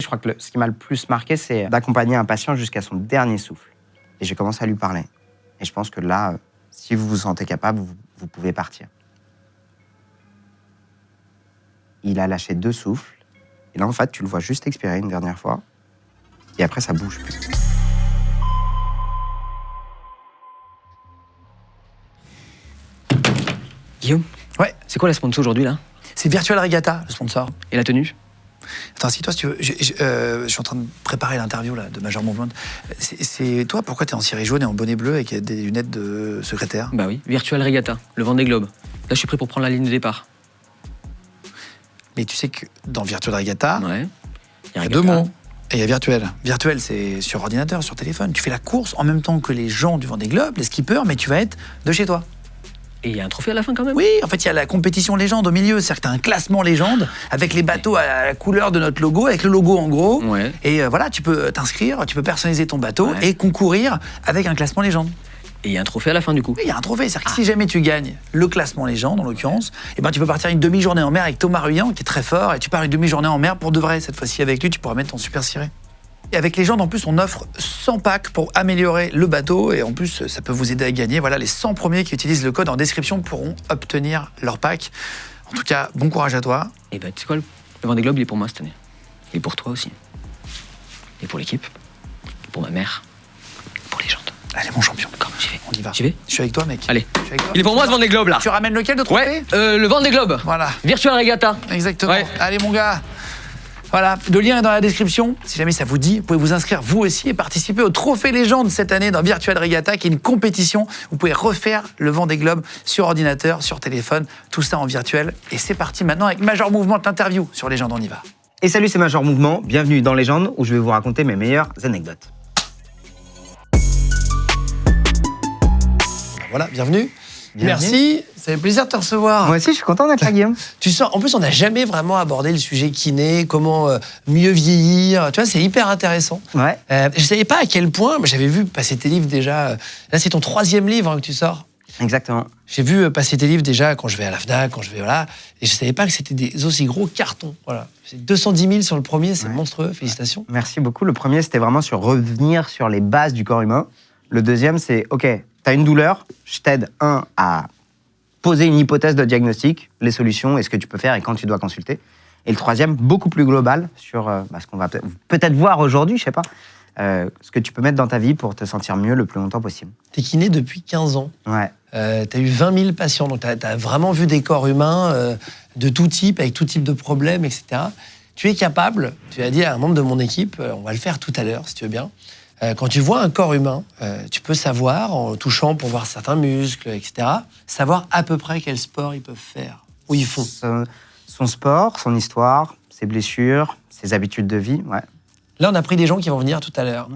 crois que ce qui m'a le plus marqué, c'est d'accompagner un patient jusqu'à son dernier souffle. Et j'ai commencé à lui parler. Et je pense que là, si vous vous sentez capable, vous pouvez partir. Il a lâché 2 souffles. Et là, en fait, tu le vois juste expirer une dernière fois. Et après, ça bouge plus. Guillaume, Ouais, c'est quoi la sponsor aujourd'hui là? c'est Virtual Regatta, le sponsor. Et la tenue? Attends, si toi, si tu veux, je suis en train de préparer l'interview là, de Major Movement. C'est toi, pourquoi t'es en ciré jaune et en bonnet bleu avec des lunettes de secrétaire? Bah oui, Virtual Regatta, le Vendée Globe. Là, je suis prêt pour prendre la ligne de départ. Mais tu sais que dans Virtual Regatta, Ouais. il y a 2 mots. Et il y a virtuel. Virtuel, c'est sur ordinateur, sur téléphone. Tu fais la course en même temps que les gens du Vendée Globe, les skippers, mais tu vas être de chez toi. Et il y a un trophée à la fin quand même? Oui, en fait, il y a la compétition légende au milieu. C'est-à-dire que tu as un classement légende avec les bateaux à la couleur de notre logo, avec le logo en gros. Ouais. Et voilà, tu peux t'inscrire, tu peux personnaliser ton bateau Ouais. et concourir avec un classement légende. Et il y a un trophée à la fin du coup? Oui, il y a un trophée. C'est-à-dire que si jamais tu gagnes le classement légende, en l'occurrence, eh ben, tu peux partir une demi-journée en mer avec Thomas Ruyant, qui est très fort, et tu pars une demi-journée en mer pour de vrai. Cette fois-ci, avec lui, tu pourras mettre ton super ciré. Et avec les gens, en plus, on offre 100 packs pour améliorer le bateau. Et en plus, ça peut vous aider à gagner. Voilà, les 100 premiers qui utilisent le code en description pourront obtenir leur pack. En tout cas, bon courage à toi. Et bah tu sais quoi, le Vendée Globe il est pour moi cette année. Il est pour toi aussi. Et pour l'équipe. Et pour ma mère. Et pour les gens. Allez, mon champion. D'accord, j'y vais. On y va. J'y vais? Je suis avec toi, mec. Allez. Je suis avec toi. Il est pour moi ce Vendée Globe là. Tu ramènes lequel de trophée? Ouais, le Vendée Globe. Voilà, Virtual Regatta. exactement. Ouais. Allez, mon gars. Voilà, le lien est dans la description. Si jamais ça vous dit, vous pouvez vous inscrire vous aussi et participer au Trophée Légende cette année dans Virtual Regatta, qui est une compétition. Vous pouvez refaire le Vendée Globe sur ordinateur, sur téléphone, tout ça en virtuel. Et c'est parti maintenant avec Major Movement, l'interview sur Légende, on y va. Et salut, c'est Major Mouvement. Bienvenue dans Légende, où je vais vous raconter mes meilleures anecdotes. Voilà, bienvenue. Bienvenue. Merci, ça fait plaisir de te recevoir. Moi aussi, je suis content d'être là, Guillaume. Tu sens, en plus, on n'a jamais vraiment abordé le sujet kiné, comment mieux vieillir. Tu vois, c'est hyper intéressant. Ouais. Je savais pas à quel point, j'avais vu passer tes livres déjà. Là, c'est ton 3e livre que tu sors. Exactement. J'ai vu passer tes livres déjà quand je vais à la FNAC, quand je vais voilà, et je savais pas que c'était des aussi gros cartons. Voilà, c'est 210 000 sur le premier, c'est monstrueux. Félicitations. Merci beaucoup. Le premier, c'était vraiment sur revenir sur les bases du corps humain. Le deuxième, c'est, OK, t'as une douleur, je t'aide, à poser une hypothèse de diagnostic, les solutions et ce que tu peux faire et quand tu dois consulter. Et le troisième, beaucoup plus global, sur ce qu'on va peut-être voir aujourd'hui, je sais pas, ce que tu peux mettre dans ta vie pour te sentir mieux le plus longtemps possible. T'es kiné depuis 15 ans. Ouais. T'as eu 20 000 patients, donc t'as vraiment vu des corps humains de tout type, avec tout type de problèmes, etc. Tu es capable, tu as dit à un membre de mon équipe, on va le faire tout à l'heure, si tu veux bien, quand tu vois un corps humain, tu peux savoir, en touchant pour voir certains muscles, etc., savoir à peu près quel sport ils peuvent faire, ou ils font. Son sport, son histoire, ses blessures, ses habitudes de vie, ouais. Là, on a pris des gens qui vont venir tout à l'heure.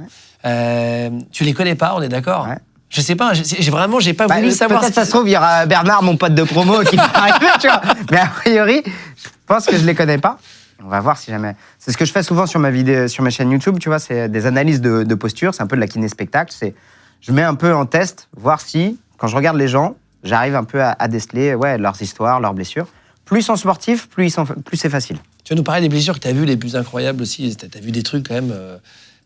Tu les connais pas, on est d'accord? Ouais. Je sais pas, j'ai pas voulu savoir. Peut-être ça se trouve, il y aura Bernard, mon pote de promo, qui va arriver, tu vois. Mais a priori, je pense que je les connais pas. On va voir si jamais. C'est ce que je fais souvent sur ma chaîne YouTube, tu vois, c'est des analyses de posture, c'est un peu de la kiné-spectacle. Je mets un peu en test, voir si, quand je regarde les gens, j'arrive un peu à déceler leurs histoires, leurs blessures. Plus ils sont sportifs, plus c'est facile. Tu vas nous parler des blessures que tu as vues les plus incroyables aussi. Tu as vu des trucs quand même.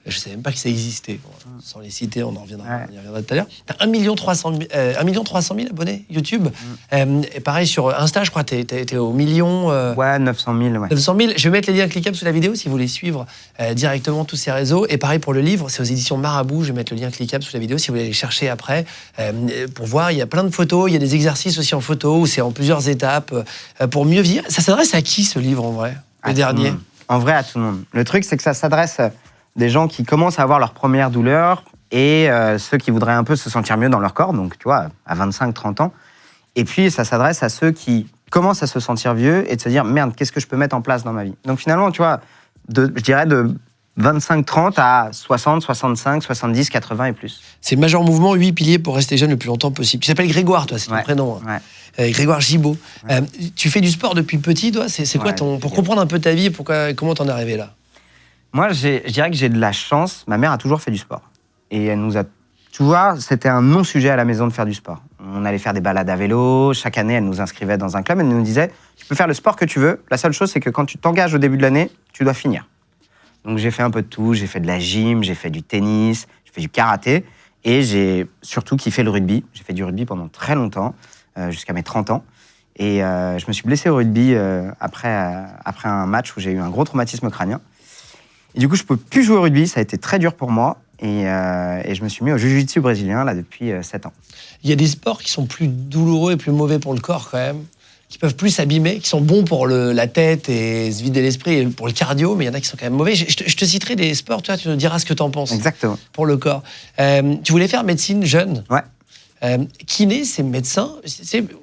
Je ne savais même pas que ça existait. Bon, sans les citer, on y reviendra tout à l'heure. Tu as 1 300 000 abonnés YouTube. Et pareil, sur Insta, je crois, tu es au million. Ouais, 900 000. Ouais. 900 000. Je vais mettre les liens cliquables sous la vidéo si vous voulez suivre directement tous ces réseaux. Et pareil pour le livre, c'est aux éditions Marabout. Je vais mettre le lien cliquable sous la vidéo si vous voulez aller chercher après. Pour voir, il y a plein de photos. Il y a des exercices aussi en photo où c'est en plusieurs étapes pour mieux vivre. Ça s'adresse à qui ce livre en vrai? Le dernier? En vrai, à tout le monde. Le truc, c'est que ça s'adresse à des gens qui commencent à avoir leur première douleur et ceux qui voudraient un peu se sentir mieux dans leur corps, donc tu vois, à 25-30 ans. Et puis, ça s'adresse à ceux qui commencent à se sentir vieux et de se dire, merde, qu'est-ce que je peux mettre en place dans ma vie? Donc finalement, tu vois, je dirais de 25-30 à 60, 65, 70, 80 et plus. C'est le Major Mouvement, 8 piliers pour rester jeune le plus longtemps possible. Tu t'appelles Grégoire, toi, c'est ton prénom. Ouais. Grégoire Gibaud. Ouais. Tu fais du sport depuis petit, toi? C'est quoi pour comprendre un peu ta vie, comment t'en es arrivé là? Moi, je dirais que j'ai de la chance. Ma mère a toujours fait du sport. Et elle nous a... Tu vois, c'était un non-sujet à la maison de faire du sport. On allait faire des balades à vélo. Chaque année, elle nous inscrivait dans un club. Elle nous disait, tu peux faire le sport que tu veux. La seule chose, c'est que quand tu t'engages au début de l'année, tu dois finir. Donc j'ai fait un peu de tout, j'ai fait de la gym, j'ai fait du tennis, j'ai fait du karaté, et j'ai surtout kiffé le rugby. J'ai fait du rugby pendant très longtemps, jusqu'à mes 30 ans. Et je me suis blessé au rugby après un match où j'ai eu un gros traumatisme crânien. Et du coup, je ne peux plus jouer au rugby, ça a été très dur pour moi. Et je me suis mis au jiu-jitsu brésilien là, depuis 7 ans. Il y a des sports qui sont plus douloureux et plus mauvais pour le corps quand même, qui peuvent plus s'abîmer, qui sont bons pour la tête et se vider l'esprit, et pour le cardio, mais il y en a qui sont quand même mauvais. Je te citerai des sports, toi, tu nous diras ce que tu en penses. Exactement. Pour le corps. Tu voulais faire médecine jeune. Ouais. Kiné, c'est médecin.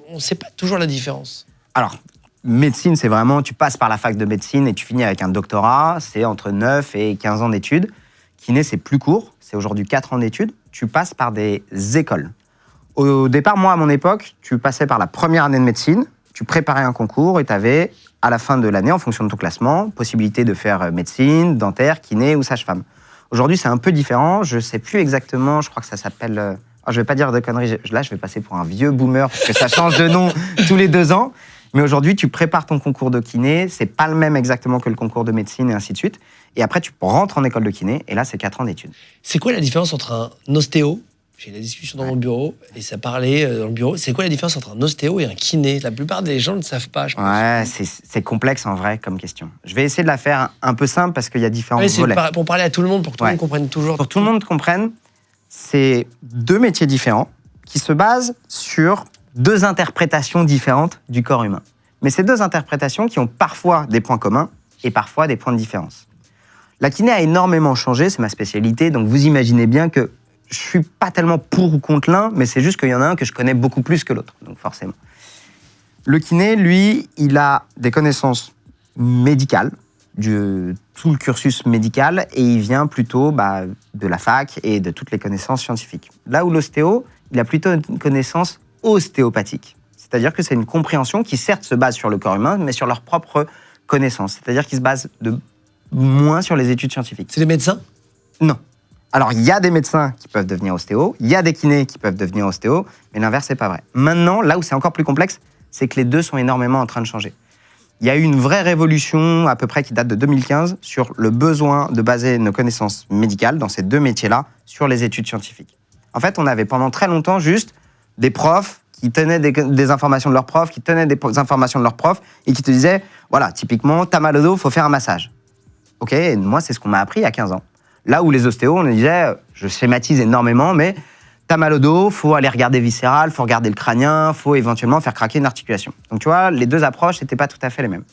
On ne sait pas toujours la différence. Alors, médecine, c'est vraiment, tu passes par la fac de médecine et tu finis avec un doctorat, c'est entre 9 et 15 ans d'études. Kiné, c'est plus court, c'est aujourd'hui 4 ans d'études. Tu passes par des écoles. Au départ, moi, à mon époque, tu passais par la première année de médecine, tu préparais un concours et tu avais, à la fin de l'année, en fonction de ton classement, possibilité de faire médecine, dentaire, kiné ou sage-femme. Aujourd'hui, c'est un peu différent. Je ne sais plus exactement, je crois que ça s'appelle... je ne vais pas dire de conneries, là, je vais passer pour un vieux boomer parce que ça change de nom tous les 2 ans. Mais aujourd'hui, tu prépares ton concours de kiné, c'est pas le même exactement que le concours de médecine et ainsi de suite. Et après, tu rentres en école de kiné et là, c'est 4 ans d'études. C'est quoi la différence entre un ostéo? J'ai eu la discussion dans mon bureau et ça parlait dans le bureau. C'est quoi la différence entre un ostéo et un kiné? La plupart des gens ne savent pas, je pense. Ouais, c'est complexe en vrai comme question. Je vais essayer de la faire un peu simple parce qu'il y a différents volets. Pour parler à tout le monde, pour que tout le monde comprenne toujours. Pour que tout le monde comprenne, c'est 2 métiers différents qui se basent sur 2 interprétations différentes du corps humain. Mais ces 2 interprétations qui ont parfois des points communs et parfois des points de différence. La kiné a énormément changé, c'est ma spécialité, donc vous imaginez bien que je suis pas tellement pour ou contre l'un, mais c'est juste qu'il y en a un que je connais beaucoup plus que l'autre, donc forcément. Le kiné, lui, il a des connaissances médicales, tout le cursus médical, et il vient plutôt de la fac et de toutes les connaissances scientifiques. Là où l'ostéo, il a plutôt une connaissance ostéopathique. C'est-à-dire que c'est une compréhension qui certes se base sur le corps humain, mais sur leurs propres connaissances. C'est-à-dire qu'ils se basent moins sur les études scientifiques. C'est des médecins? Non. Alors, il y a des médecins qui peuvent devenir ostéo, il y a des kinés qui peuvent devenir ostéo, mais l'inverse, c'est pas vrai. Maintenant, là où c'est encore plus complexe, c'est que les 2 sont énormément en train de changer. Il y a eu une vraie révolution, à peu près qui date de 2015, sur le besoin de baser nos connaissances médicales dans ces 2 métiers-là sur les études scientifiques. En fait, on avait pendant très longtemps juste des profs qui tenaient des informations de leurs profs, qui tenaient des informations de leurs profs et qui te disaient, voilà, typiquement, t'as mal au dos, faut faire un massage. Ok, et moi, c'est ce qu'on m'a appris il y a 15 ans. Là où les ostéos, on nous disait, je schématise énormément, mais t'as mal au dos, faut aller regarder viscéral, faut regarder le crânien, faut éventuellement faire craquer une articulation. Donc tu vois, les 2 approches n'étaient pas tout à fait les mêmes.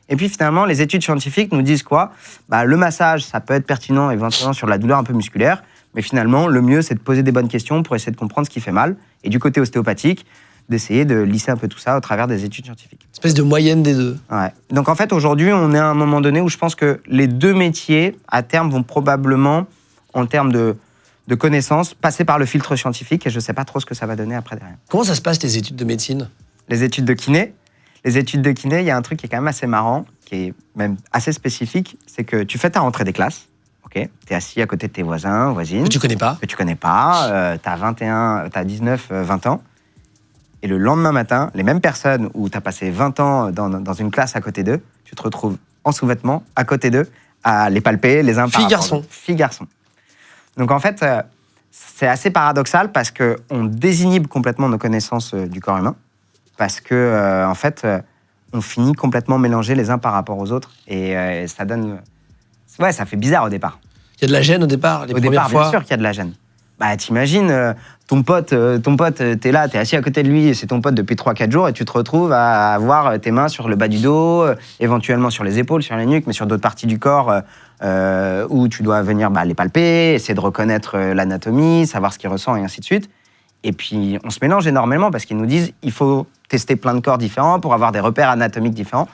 Et puis finalement, les études scientifiques nous disent quoi? Le massage, ça peut être pertinent éventuellement sur la douleur un peu musculaire, mais finalement, le mieux, c'est de poser des bonnes questions pour essayer de comprendre ce qui fait mal. Et du côté ostéopathique, d'essayer de lisser un peu tout ça au travers des études scientifiques. Une espèce de moyenne des 2. Ouais. Donc en fait, aujourd'hui, on est à un moment donné où je pense que les 2 métiers, à terme, vont probablement, en termes de connaissances, passer par le filtre scientifique, et je ne sais pas trop ce que ça va donner après derrière. Comment ça se passe, tes études de médecine? Les études de kiné, il y a un truc qui est quand même assez marrant, qui est même assez spécifique, c'est que tu fais ta rentrée des classes, ok, t'es assis à côté de tes voisins, voisines. Que tu connais pas. T'as 19, 20 ans. Et le lendemain matin, les mêmes personnes où tu as passé 20 ans dans une classe à côté d'eux, tu te retrouves en sous-vêtements, à côté d'eux, à les palper les uns par rapport aux autres. Filles-garçons. Donc en fait, c'est assez paradoxal parce qu'on désinhibe complètement nos connaissances du corps humain, parce que en fait, on finit complètement mélangés les uns par rapport aux autres, et ça donne... Ouais, ça fait bizarre au départ. Il y a de la gêne au départ, les premières fois. Bien sûr qu'il y a de la gêne. T'imagines, ton pote, t'es là, t'es assis à côté de lui, et c'est ton pote depuis 3-4 jours, et tu te retrouves à avoir tes mains sur le bas du dos, éventuellement sur les épaules, sur les nuques, mais sur d'autres parties du corps où tu dois venir les palper, essayer de reconnaître l'anatomie, savoir ce qu'il ressent, et ainsi de suite. Et puis, on se mélange énormément parce qu'ils nous disent il faut tester plein de corps différents pour avoir des repères anatomiques différents.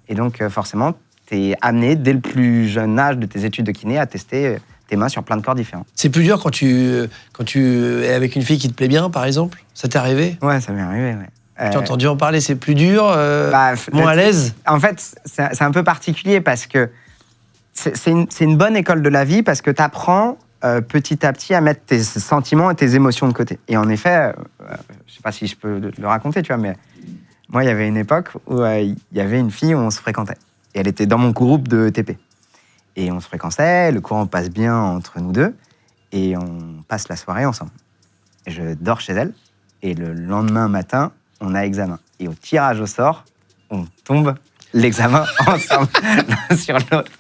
Et donc, forcément, t'es amené, dès le plus jeune âge de tes études de kiné, à tester tes mains sur plein de corps différents. C'est plus dur quand tu es avec une fille qui te plaît bien, par exemple? Ça t'est arrivé? Ouais, ça m'est arrivé, ouais. Tu as entendu en parler, c'est plus dur, moins à l'aise? En fait, c'est un peu particulier parce que c'est une bonne école de la vie parce que tu apprends petit à petit à mettre tes sentiments et tes émotions de côté. Et en effet, je sais pas si je peux le raconter, tu vois, mais moi, il y avait une époque où il y avait une fille où on se fréquentait. Et elle était dans mon groupe de TP. Et on se fréquençait, le courant passe bien entre nous deux, et on passe la soirée ensemble. Et je dors chez elle, et le lendemain matin, on a examen. Et au tirage au sort, on tombe l'examen ensemble, l'un sur l'autre.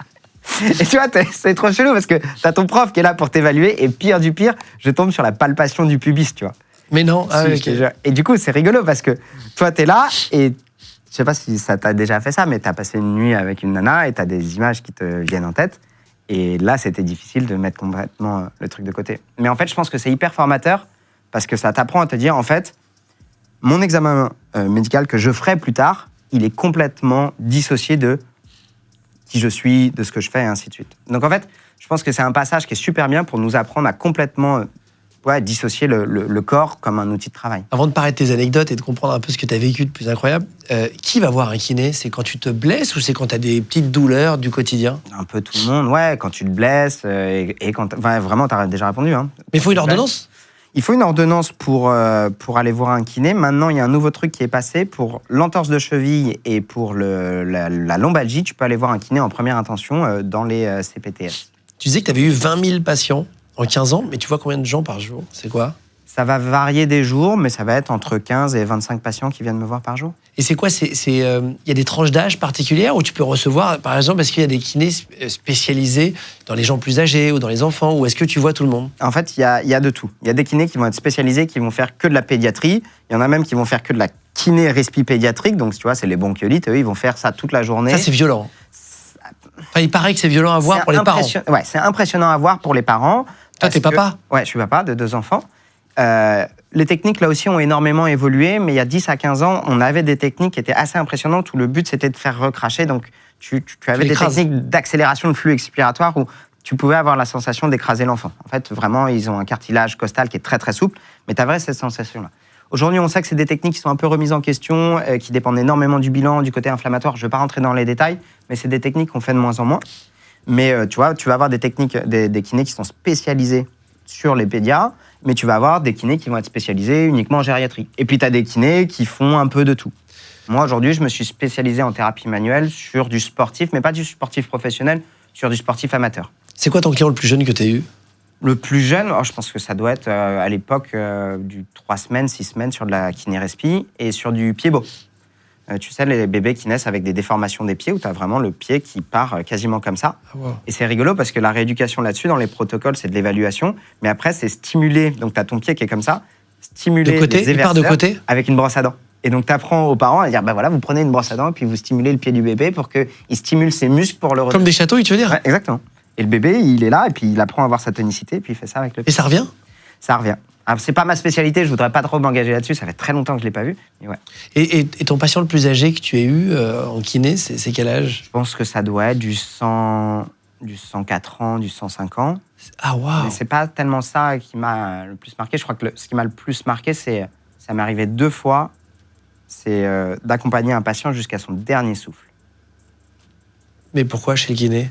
Et tu vois, c'est trop chelou, parce que t'as ton prof qui est là pour t'évaluer, et pire du pire, je tombe sur la palpation du pubis, tu vois. Mais non, ah, Si, ok. je te jure. Et du coup, c'est rigolo, parce que toi, t'es là, et je sais pas si ça t'a déjà fait ça, mais t'as passé une nuit avec une nana et t'as des images qui te viennent en tête. Et là, c'était difficile de mettre complètement le truc de côté. Mais en fait, je pense que c'est hyper formateur parce que ça t'apprend à te dire, en fait, mon examen médical que je ferai plus tard, il est complètement dissocié de qui je suis, de ce que je fais, et ainsi de suite. Donc en fait, je pense que c'est un passage qui est super bien pour nous apprendre à complètement dissocier le corps comme un outil de travail. Avant de parler de tes anecdotes et de comprendre un peu ce que tu as vécu de plus incroyable, qui va voir un kiné? C'est quand tu te blesses ou c'est quand tu as des petites douleurs du quotidien? Un peu tout le monde, ouais, quand tu te blesses, et quand... Enfin, vraiment, t'as déjà répondu. Hein. Mais il faut une ordonnance? Il faut une ordonnance pour aller voir un kiné. Maintenant, il y a un nouveau truc qui est passé. Pour l'entorse de cheville et pour la lombalgie, tu peux aller voir un kiné en première intention dans les CPTS. Tu disais que tu avais eu 20 000 patients en 15 ans, mais tu vois combien de gens par jour? C'est quoi? Ça va varier des jours, mais ça va être entre 15 et 25 patients qui viennent me voir par jour. Et c'est quoi? Il y a des tranches d'âge particulières où tu peux recevoir, par exemple, est-ce qu'il y a des kinés spécialisés dans les gens plus âgés ou dans les enfants, ou est-ce que tu vois tout le monde? En fait, il y a de tout. Il y a des kinés qui vont être spécialisés, qui vont faire que de la pédiatrie. Il y en a même qui vont faire que de la kiné respi pédiatrique. Donc, tu vois, c'est les bronchiolites. Eux, ils vont faire ça toute la journée. Ça, c'est violent. Enfin, il paraît que c'est violent à voir pour les parents. Ouais, c'est impressionnant à voir pour les parents. Toi, t'es papa? Ouais, je suis papa de 2 enfants. Les techniques, là aussi, ont énormément évolué, mais il y a 10 à 15 ans, on avait des techniques qui étaient assez impressionnantes où le but, c'était de faire recracher. Donc, tu avais des techniques d'accélération de flux expiratoire où tu pouvais avoir la sensation d'écraser l'enfant. En fait, vraiment, ils ont un cartilage costal qui est très, très souple, mais tu avais cette sensation-là. Aujourd'hui, on sait que c'est des techniques qui sont un peu remises en question, qui dépendent énormément du bilan, du côté inflammatoire. Je ne vais pas rentrer dans les détails, mais c'est des techniques qu'on fait de moins en moins. Mais tu vois, tu vas avoir des techniques, des kinés qui sont spécialisés sur les pédias, mais tu vas avoir des kinés qui vont être spécialisés uniquement en gériatrie. Et puis, tu as des kinés qui font un peu de tout. Moi, aujourd'hui, je me suis spécialisé en thérapie manuelle sur du sportif, mais pas du sportif professionnel, sur du sportif amateur. C'est quoi ton client le plus jeune que tu as eu? Le plus jeune, je pense que ça doit être à l'époque du 3 semaines, 6 semaines sur de la kiné-respi et sur du pied-beau. Tu sais, les bébés qui naissent avec des déformations des pieds où tu as vraiment le pied qui part quasiment comme ça. Ah, wow. Et c'est rigolo parce que la rééducation là-dessus, dans les protocoles, c'est de l'évaluation. Mais après, c'est stimuler. Donc, tu as ton pied qui est comme ça. Stimuler De côté, les il part de éverteurs côté? avec une brosse à dents. Et donc, tu apprends aux parents à dire, bah voilà, vous prenez une brosse à dents et puis vous stimulez le pied du bébé pour qu'il stimule ses muscles pour le Comme des chatouilles, tu veux dire? Ouais, exactement. Et le bébé, il est là et puis il apprend à avoir sa tonicité et puis il fait ça avec le pied. Et ça revient? Ça revient. Alors, c'est pas ma spécialité, je voudrais pas trop m'engager là-dessus, ça fait très longtemps que je l'ai pas vu. Mais ouais. Et ton patient le plus âgé que tu aies eu en kiné, c'est quel âge? Je pense que ça doit être du 104 ans, du 105 ans. Ah, waouh! Mais c'est pas tellement ça qui m'a le plus marqué. Je crois que ce qui m'a le plus marqué, ça m'est arrivé 2 fois, c'est d'accompagner un patient jusqu'à son dernier souffle. Mais pourquoi chez le kiné?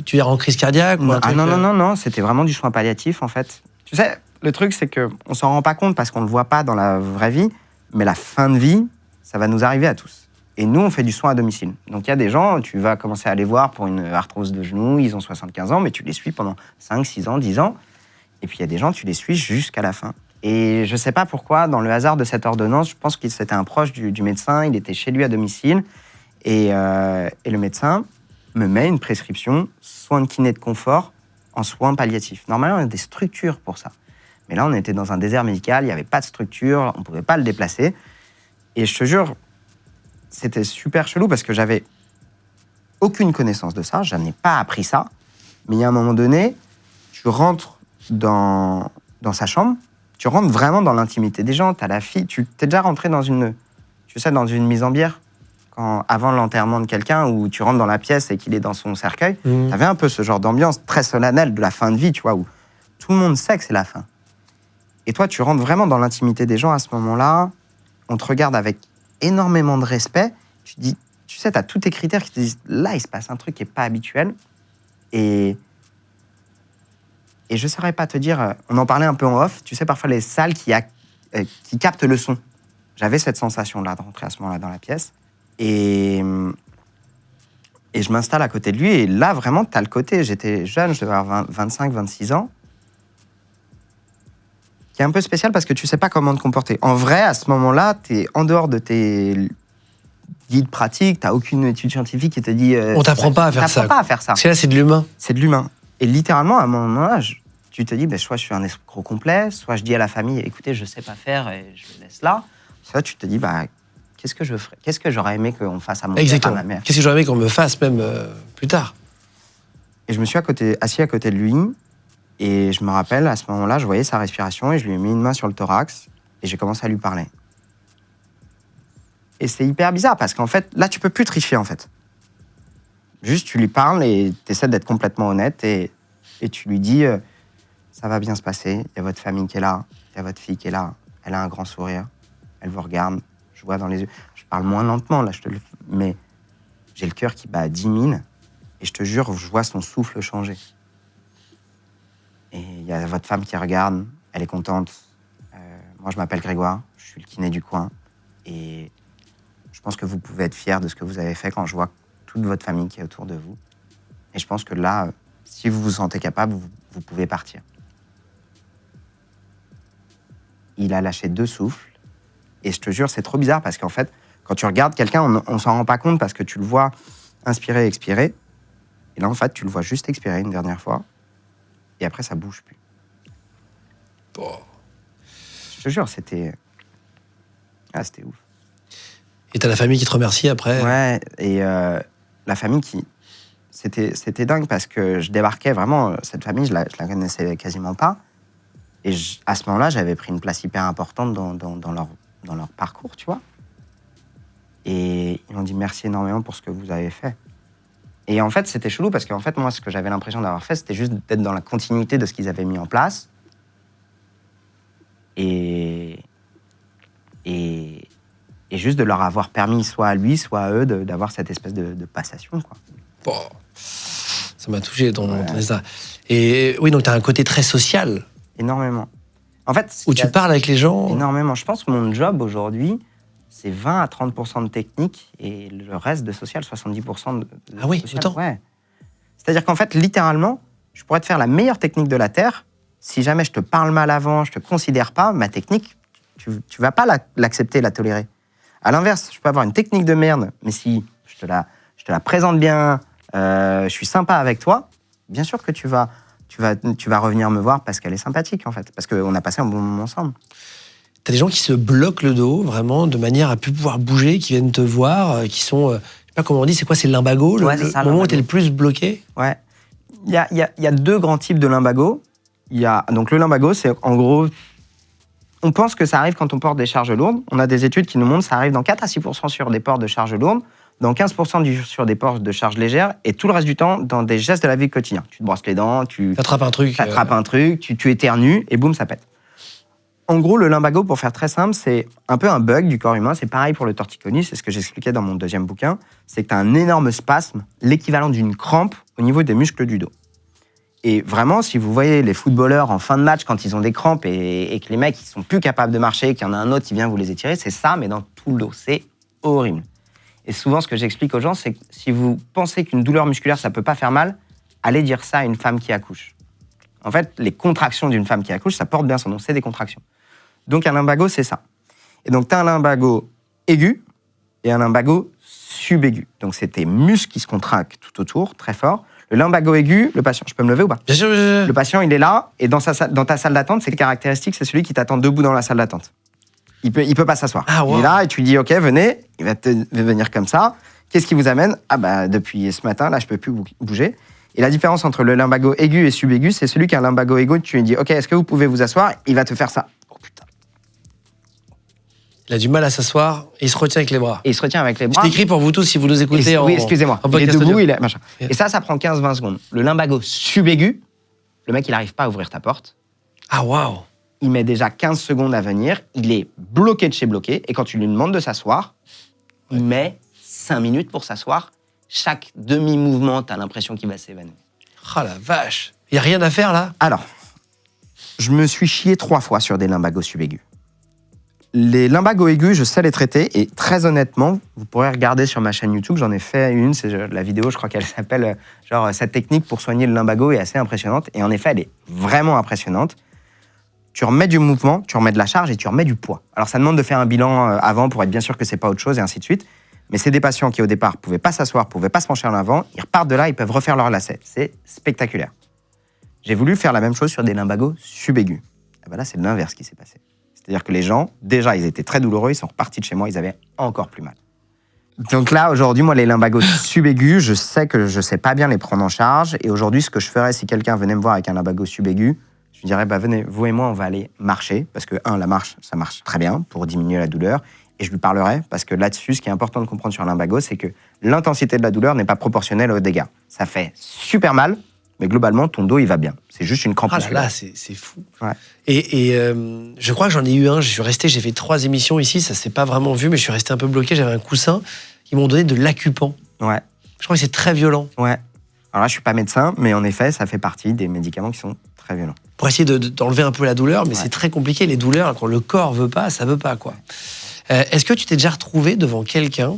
Tu es en crise cardiaque ou un truc, Non, c'était vraiment du soin palliatif en fait. Tu sais, le truc c'est qu'on s'en rend pas compte parce qu'on le voit pas dans la vraie vie, mais la fin de vie, ça va nous arriver à tous. Et nous, on fait du soin à domicile. Donc il y a des gens, tu vas commencer à les voir pour une arthrose de genou, ils ont 75 ans, mais tu les suis pendant 5, 6 ans, 10 ans. Et puis il y a des gens, tu les suis jusqu'à la fin. Et je sais pas pourquoi, dans le hasard de cette ordonnance, je pense que c'était un proche du médecin, il était chez lui à domicile, et le médecin me met une prescription soins de kiné de confort en soins palliatifs. Normalement, il y a des structures pour ça. Mais là, on était dans un désert médical, il n'y avait pas de structure, on ne pouvait pas le déplacer. Et je te jure, c'était super chelou parce que j'avais aucune connaissance de ça, je n'ai pas appris ça. Mais il y a un moment donné, tu rentres dans sa chambre, tu rentres vraiment dans l'intimité des gens, tu as la fille, tu t'es déjà rentré dans une mise en bière avant l'enterrement de quelqu'un où tu rentres dans la pièce et qu'il est dans son cercueil. Tu avais un peu ce genre d'ambiance très solennelle de la fin de vie, tu vois, où tout le monde sait que c'est la fin. Et toi, tu rentres vraiment dans l'intimité des gens à ce moment-là, on te regarde avec énormément de respect, tu dis, tu sais, tu as tous tes critères qui te disent, là, il se passe un truc qui n'est pas habituel. Et je ne saurais pas te dire, on en parlait un peu en off, tu sais, parfois les salles qui captent le son. J'avais cette sensation-là de rentrer à ce moment-là dans la pièce. Et Et je m'installe à côté de lui, et là, vraiment, t'as le côté. J'étais jeune, je devais avoir 25, 26 ans. Qui est un peu spécial parce que tu sais pas comment te comporter. En vrai, à ce moment-là, t'es en dehors de tes guides pratiques, t'as aucune étude scientifique qui te dit... On t'apprend pas à faire ça. T'apprends pas à faire ça. Parce que là, c'est de l'humain. C'est de l'humain. Et littéralement, à un moment-là, tu te dis, soit je suis un escroc complet, soit je dis à la famille, écoutez, je sais pas faire et je le laisse là. Soit tu te dis, qu'est-ce que je ferais? Qu'est-ce que j'aurais aimé qu'on fasse à mon père, à ma mère? Qu'est-ce que j'aurais aimé qu'on me fasse même plus tard? Et je me suis assis à côté de lui, et je me rappelle, à ce moment-là, je voyais sa respiration, et je lui ai mis une main sur le thorax, et j'ai commencé à lui parler. Et c'est hyper bizarre, parce qu'en fait, là, tu peux plus tricher, en fait. Juste, tu lui parles, et tu essaies d'être complètement honnête, et tu lui dis, ça va bien se passer, il y a votre famille qui est là, il y a votre fille qui est là, elle a un grand sourire, elle vous regarde, je vois dans les yeux. Je parle moins lentement, là, mais j'ai le cœur qui bat à 10 000, et je te jure, je vois son souffle changer. Et il y a votre femme qui regarde, elle est contente. Moi, je m'appelle Grégoire, je suis le kiné du coin, et je pense que vous pouvez être fiers de ce que vous avez fait quand je vois toute votre famille qui est autour de vous. Et je pense que là, si vous vous sentez capable, vous pouvez partir. Il a lâché 2 souffles, et je te jure, c'est trop bizarre parce qu'en fait, quand tu regardes quelqu'un, on s'en rend pas compte parce que tu le vois inspirer, expirer. Et là, en fait, tu le vois juste expirer une dernière fois, et après, ça bouge plus. Je te jure, c'était ouf. Et t'as la famille qui te remercie après? Ouais, et la famille qui... C'était dingue parce que je débarquais vraiment... Cette famille, je la connaissais quasiment pas. Et à ce moment-là, j'avais pris une place hyper importante dans leur parcours, tu vois. Et ils m'ont dit merci énormément pour ce que vous avez fait. Et en fait, c'était chelou parce qu'en fait, moi, ce que j'avais l'impression d'avoir fait, c'était juste d'être dans la continuité de ce qu'ils avaient mis en place. Et juste de leur avoir permis, soit à lui, soit à eux, d'avoir cette espèce de passation, quoi. Bon, ça m'a touché ton histoire. Et oui, donc tu as un côté très social. Énormément. En fait, où tu parles avec les gens. Énormément. Je pense que mon job aujourd'hui, c'est 20 à 30% de technique et le reste de social, 70% de ah oui, social. autant. Ouais. C'est-à-dire qu'en fait, littéralement, je pourrais te faire la meilleure technique de la Terre. Si jamais je te parle mal avant, je te considère pas, ma technique, tu vas pas l'accepter, la tolérer. À l'inverse, je peux avoir une technique de merde, mais si je te la présente bien, je suis sympa avec toi, bien sûr que tu vas revenir me voir parce qu'elle est sympathique, en fait, parce qu'on a passé un bon moment ensemble. T'as des gens qui se bloquent le dos, vraiment, de manière à plus pouvoir bouger, qui viennent te voir, qui sont, je sais pas comment on dit, c'est quoi, c'est le lumbago, Ouais, c'est ça, le moment où lumbago. t'es le plus bloqué? Ouais. Il y a 2 grands types de lumbago. Donc le lumbago, c'est en gros... On pense que ça arrive quand on porte des charges lourdes. On a des études qui nous montrent que ça arrive dans 4 à 6% sur des ports de charges lourdes, dans 15% sur des ports de charges légères, et tout le reste du temps dans des gestes de la vie quotidienne. Tu te brosses les dents, tu T'attrapes un truc. tu éternues, et boum, ça pète. En gros, le lumbago, pour faire très simple, c'est un peu un bug du corps humain. C'est pareil pour le torticolis, c'est ce que j'expliquais dans mon 2e bouquin. C'est que tu as un énorme spasme, l'équivalent d'une crampe au niveau des muscles du dos. Et vraiment, si vous voyez les footballeurs en fin de match, quand ils ont des crampes et que les mecs ils sont plus capables de marcher, qu'il y en a un autre qui vient vous les étirer, c'est ça, mais dans tout le dos. C'est horrible. Et souvent, ce que j'explique aux gens, c'est que si vous pensez qu'une douleur musculaire, ça peut pas faire mal, allez dire ça à une femme qui accouche. En fait, les contractions d'une femme qui accouche, ça porte bien son nom, c'est des contractions. Donc un lumbago, c'est ça. Et donc tu as un lumbago aigu et un lumbago subaigu. Donc c'est tes muscles qui se contractent tout autour, très fort. Le lumbago aigu, le patient, je peux me lever ou pas? Bien sûr. Le patient, il est là, et dans ta salle d'attente, c'est caractéristique, c'est celui qui t'attend debout dans la salle d'attente. Il peut pas s'asseoir. Ah, wow. Il est là, et tu lui dis, OK, venez, il va venir comme ça. Qu'est-ce qui vous amène? Ah bah, depuis ce matin, là, je peux plus bouger. Et la différence entre le lumbago aigu et subaigu, c'est celui qui a un lumbago aigu, tu lui dis, OK, est-ce que vous pouvez vous asseoir? Il va te faire ça. Oh putain. Il a du mal à s'asseoir et il se retient avec les bras. Et il se retient avec les Je bras. t'écris pour vous tous si vous nous écoutez Oui, excusez-moi. en Il est podcast debout, audio. il est machin. Et ça prend 15-20 secondes. Le lumbago subaigu, le mec, il n'arrive pas à ouvrir ta porte. Ah, waouh. Il met déjà 15 secondes à venir. Il est bloqué de chez bloqué. Et quand tu lui demandes de s'asseoir, il met 5 minutes pour s'asseoir. Chaque demi-mouvement, tu as l'impression qu'il va s'évanouir. Ah la vache. Il n'y a rien à faire là? Alors, je me suis chié 3 fois sur des lumbagos subaigus. Les lumbagos aigus, je sais les traiter. Et très honnêtement, vous pourrez regarder sur ma chaîne YouTube, j'en ai fait une. C'est la vidéo, je crois qu'elle s'appelle genre cette technique pour soigner le lumbago est assez impressionnante. Et en effet, elle est vraiment impressionnante. Tu remets du mouvement, tu remets de la charge et tu remets du poids. Alors ça demande de faire un bilan avant pour être bien sûr que c'est pas autre chose et ainsi de suite. Mais c'est des patients qui au départ pouvaient pas s'asseoir, pouvaient pas se pencher en avant. Ils repartent de là, ils peuvent refaire leur lacet. C'est spectaculaire. J'ai voulu faire la même chose sur des lumbagos subaigus. Et ben là, c'est l'inverse qui s'est passé. C'est-à-dire que les gens, déjà, ils étaient très douloureux, ils sont repartis de chez moi, ils avaient encore plus mal. Donc là, aujourd'hui, moi, les lumbagos subaigus, je sais que je sais pas bien les prendre en charge. Et aujourd'hui, ce que je ferais, si quelqu'un venait me voir avec un lumbago subaigu, je lui dirais, venez, vous et moi, on va aller marcher. Parce que, la marche, ça marche très bien pour diminuer la douleur. Et je lui parlerai, parce que là-dessus, ce qui est important de comprendre sur un lumbago, c'est que l'intensité de la douleur n'est pas proportionnelle aux dégâts. Ça fait super mal, mais globalement, ton dos, il va bien. C'est juste une crampe Ah là musculaire. là, c'est fou. Ouais. Et je crois que j'en ai eu un. Je suis resté, j'ai fait 3 émissions ici, ça s'est pas vraiment vu, mais je suis resté un peu bloqué. J'avais un coussin. Ils m'ont donné de l'acupan. Ouais, Je crois que c'est très violent. ouais. Alors là, je suis pas médecin, mais en effet, ça fait partie des médicaments qui sont très violents. Pour essayer d'enlever un peu la douleur, mais Ouais. c'est très compliqué. Les douleurs, quand le corps veut pas, ça veut pas, quoi. Est-ce que tu t'es déjà retrouvé devant quelqu'un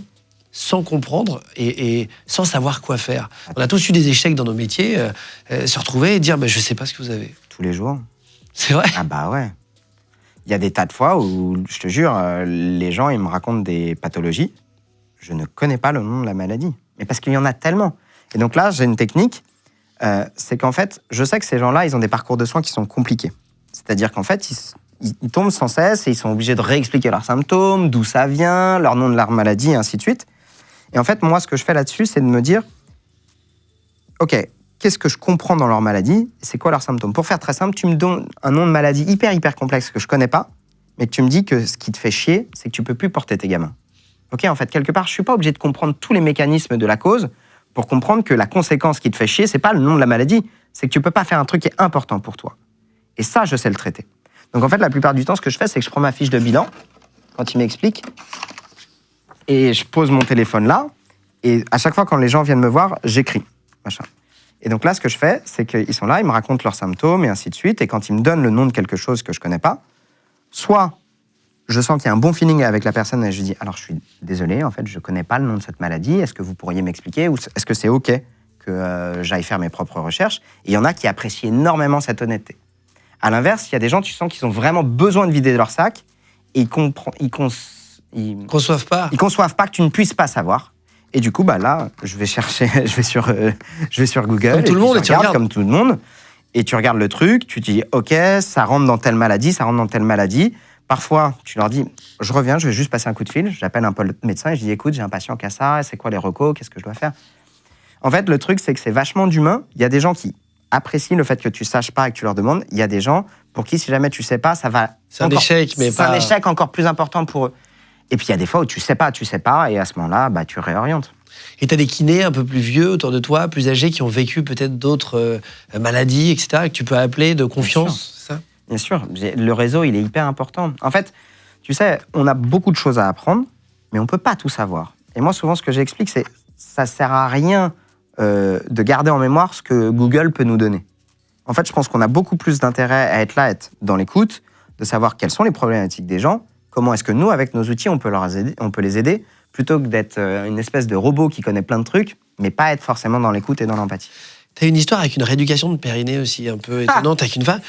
sans comprendre et sans savoir quoi faire? On a tous eu des échecs dans nos métiers, se retrouver et dire je sais pas ce que vous avez. Tous les jours. C'est vrai? Ah bah ouais. Il y a des tas de fois où, je te jure, les gens, ils me racontent des pathologies. Je ne connais pas le nom de la maladie. Mais parce qu'il y en a tellement. Et donc là, j'ai une technique. C'est qu'en fait, je sais que ces gens-là, ils ont des parcours de soins qui sont compliqués. C'est-à-dire qu'en fait, ils tombent sans cesse et ils sont obligés de réexpliquer leurs symptômes, d'où ça vient, leur nom de leur maladie, et ainsi de suite. Et en fait, moi, ce que je fais là-dessus, c'est de me dire, OK, qu'est-ce que je comprends dans leur maladie? C'est quoi leurs symptômes? Pour faire très simple, tu me donnes un nom de maladie hyper complexe que je connais pas, mais que tu me dis que ce qui te fait chier, c'est que tu peux plus porter tes gamins. OK, en fait, quelque part, je suis pas obligé de comprendre tous les mécanismes de la cause pour comprendre que la conséquence qui te fait chier, c'est pas le nom de la maladie, c'est que tu peux pas faire un truc qui est important pour toi. Et ça, je sais le traiter. Donc en fait, la plupart du temps, ce que je fais, c'est que je prends ma fiche de bilan, quand il m'explique, et je pose mon téléphone là, et à chaque fois, quand les gens viennent me voir, j'écris. Machin. Et donc là, ce que je fais, c'est qu'ils sont là, ils me racontent leurs symptômes, et ainsi de suite, et quand ils me donnent le nom de quelque chose que je connais pas, soit je sens qu'il y a un bon feeling avec la personne, et je dis, alors je suis désolé, en fait, je connais pas le nom de cette maladie, est-ce que vous pourriez m'expliquer, ou est-ce que c'est OK que j'aille faire mes propres recherches? Et il y en a qui apprécient énormément cette honnêteté. À l'inverse, il y a des gens, tu sens qu'ils ont vraiment besoin de vider leur sac et ils Conçoivent pas. conçoivent pas que tu ne puisses pas savoir. Et du coup, là, je vais chercher, je vais sur Google. Comme tout le monde, et tu regardes. Comme tout le monde. Et tu regardes le truc, tu te dis, OK, ça rentre dans telle maladie, ça rentre dans telle maladie. Parfois, tu leur dis, je reviens, je vais juste passer un coup de fil. J'appelle un peu le médecin et je dis, écoute, j'ai un patient qui a ça, c'est quoi les recos, qu'est-ce que je dois faire? En fait, le truc, c'est que c'est vachement d'humain. Il y a des gens qui apprécient le fait que tu saches pas et que tu leur demandes. Il y a des gens pour qui, si jamais tu sais pas, ça va. C'est un échec, mais c'est pas. un échec encore plus important pour eux. Et puis il y a des fois où tu sais pas, et à ce moment-là, tu réorientes. Et tu as des kinés un peu plus vieux autour de toi, plus âgés, qui ont vécu peut-être d'autres maladies, etc., et que tu peux appeler de confiance, c'est ça? Bien sûr, le réseau, il est hyper important. En fait, tu sais, on a beaucoup de choses à apprendre, mais on peut pas tout savoir. Et moi, souvent, ce que j'explique, c'est ça sert à rien de garder en mémoire ce que Google peut nous donner. En fait, je pense qu'on a beaucoup plus d'intérêt à être là, être dans l'écoute, de savoir quelles sont les problématiques des gens, comment est-ce que nous, avec nos outils, on peut les aider, plutôt que d'être une espèce de robot qui connaît plein de trucs, mais pas être forcément dans l'écoute et dans l'empathie. Tu as une histoire avec une rééducation de périnée aussi, un peu étonnante, avec une femme.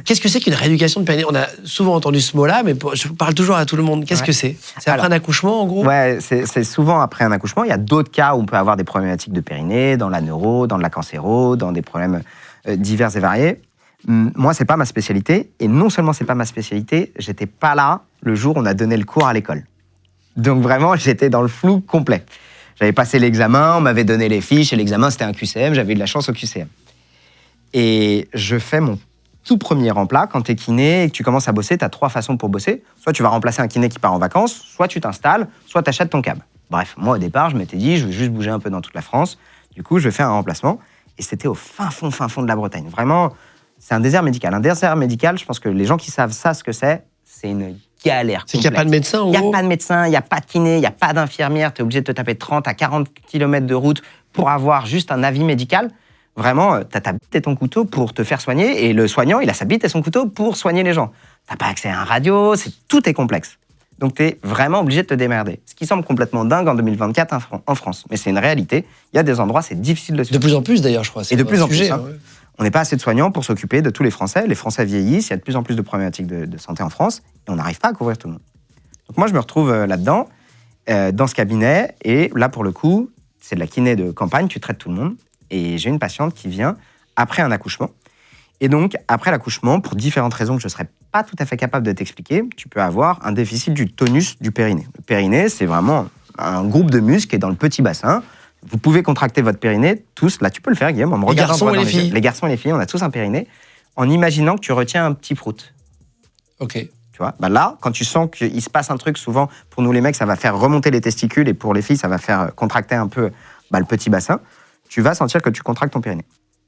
Qu'est-ce que c'est qu'une rééducation de périnée? On a souvent entendu ce mot-là, mais je parle toujours à tout le monde. Qu'est-ce que c'est? C'est après un accouchement, en gros? Ouais, c'est souvent après un accouchement. Il y a d'autres cas où on peut avoir des problématiques de périnée, dans la neuro, dans la cancéro, dans des problèmes divers et variés. Moi, c'est pas ma spécialité. Et non seulement c'est pas ma spécialité, j'étais pas là le jour où on a donné le cours à l'école. Donc vraiment, j'étais dans le flou complet. J'avais passé l'examen, on m'avait donné les fiches, et l'examen, c'était un QCM, j'avais eu de la chance au QCM. Et je fais mon tout premier remplat. Quand tu es kiné et que tu commences à bosser, tu as 3 façons pour bosser. Soit tu vas remplacer un kiné qui part en vacances, soit tu t'installes, soit tu achètes ton câble. Bref, moi, au départ, je m'étais dit, je vais juste bouger un peu dans toute la France. Du coup, je fais un remplacement. Et c'était au fin fond de la Bretagne. Vraiment, c'est un désert médical. Un désert médical, je pense que les gens qui savent ça, ce que c'est une galère. C'est qu'il n'y a pas de médecin, en gros. Il n'y a gros? pas de médecin, il n'y a pas de kiné, il n'y a pas d'infirmière. Tu es obligé de te taper 30 à 40 km de route pour avoir juste un avis médical. Vraiment, tu as ta bite et ton couteau pour te faire soigner. Et le soignant, il a sa bite et son couteau pour soigner les gens. Tu n'as pas accès à un radio, tout est complexe. Donc, tu es vraiment obligé de te démerder. Ce qui semble complètement dingue en 2024 en France. Mais c'est une réalité. Il y a des endroits, c'est difficile de se De plus en plus, d'ailleurs, je crois. Et de plus en sujet, plus. Hein. ouais. On n'est pas assez de soignants pour s'occuper de tous les Français. Les Français vieillissent, il y a de plus en plus de problématiques de santé en France, et on n'arrive pas à couvrir tout le monde. Donc moi, je me retrouve là-dedans, dans ce cabinet, et là, pour le coup, c'est de la kiné de campagne, tu traites tout le monde. Et j'ai une patiente qui vient après un accouchement. Et donc, après l'accouchement, pour différentes raisons que je ne serais pas tout à fait capable de t'expliquer, tu peux avoir un déficit du tonus du périnée. Le périnée, c'est vraiment un groupe de muscles qui est dans le petit bassin. Vous pouvez contracter votre périnée, tous. Là, tu peux le faire, Guillaume, en me regardant garçons droit et dans les yeux. filles. Les garçons et les filles, on a tous un périnée, en imaginant que tu retiens un petit prout. Ok. Tu vois, bah là, quand tu sens qu'il se passe un truc, souvent, pour nous les mecs, ça va faire remonter les testicules, et pour les filles, ça va faire contracter un peu le petit bassin, tu vas sentir que tu contractes ton périnée.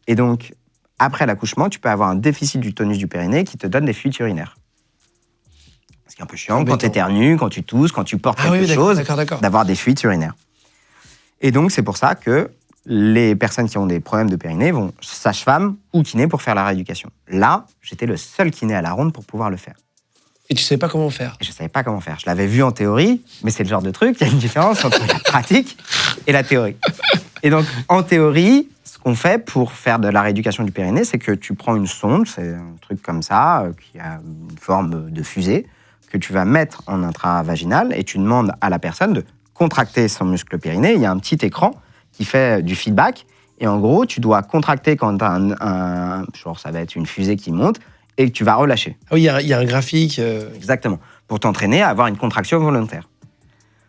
Et donc, après l'accouchement, tu peux avoir un déficit du tonus du périnée qui te donne des fuites urinaires. Ce qui est un peu chiant quand tu éternues, quand tu tousses, quand tu portes quelque chose, d'accord. d'avoir des fuites urinaires. Et donc, c'est pour ça que les personnes qui ont des problèmes de périnée vont sage-femme ou kiné pour faire la rééducation. Là, j'étais le seul kiné à la ronde pour pouvoir le faire. Et tu savais pas comment faire. Et je savais pas comment faire. Je l'avais vu en théorie, mais c'est le genre de truc, il y a une différence entre la pratique et la théorie. Et donc, en théorie, ce qu'on fait pour faire de la rééducation du périnée, c'est que tu prends une sonde, c'est un truc comme ça, qui a une forme de fusée, que tu vas mettre en intravaginal, et tu demandes à la personne de contracter son muscle périnée. Il y a un petit écran qui fait du feedback, et en gros, tu dois contracter quand tu as genre ça va être une fusée qui monte, et que tu vas relâcher. Ah oui, il y a un graphique. Exactement. Pour t'entraîner à avoir une contraction volontaire.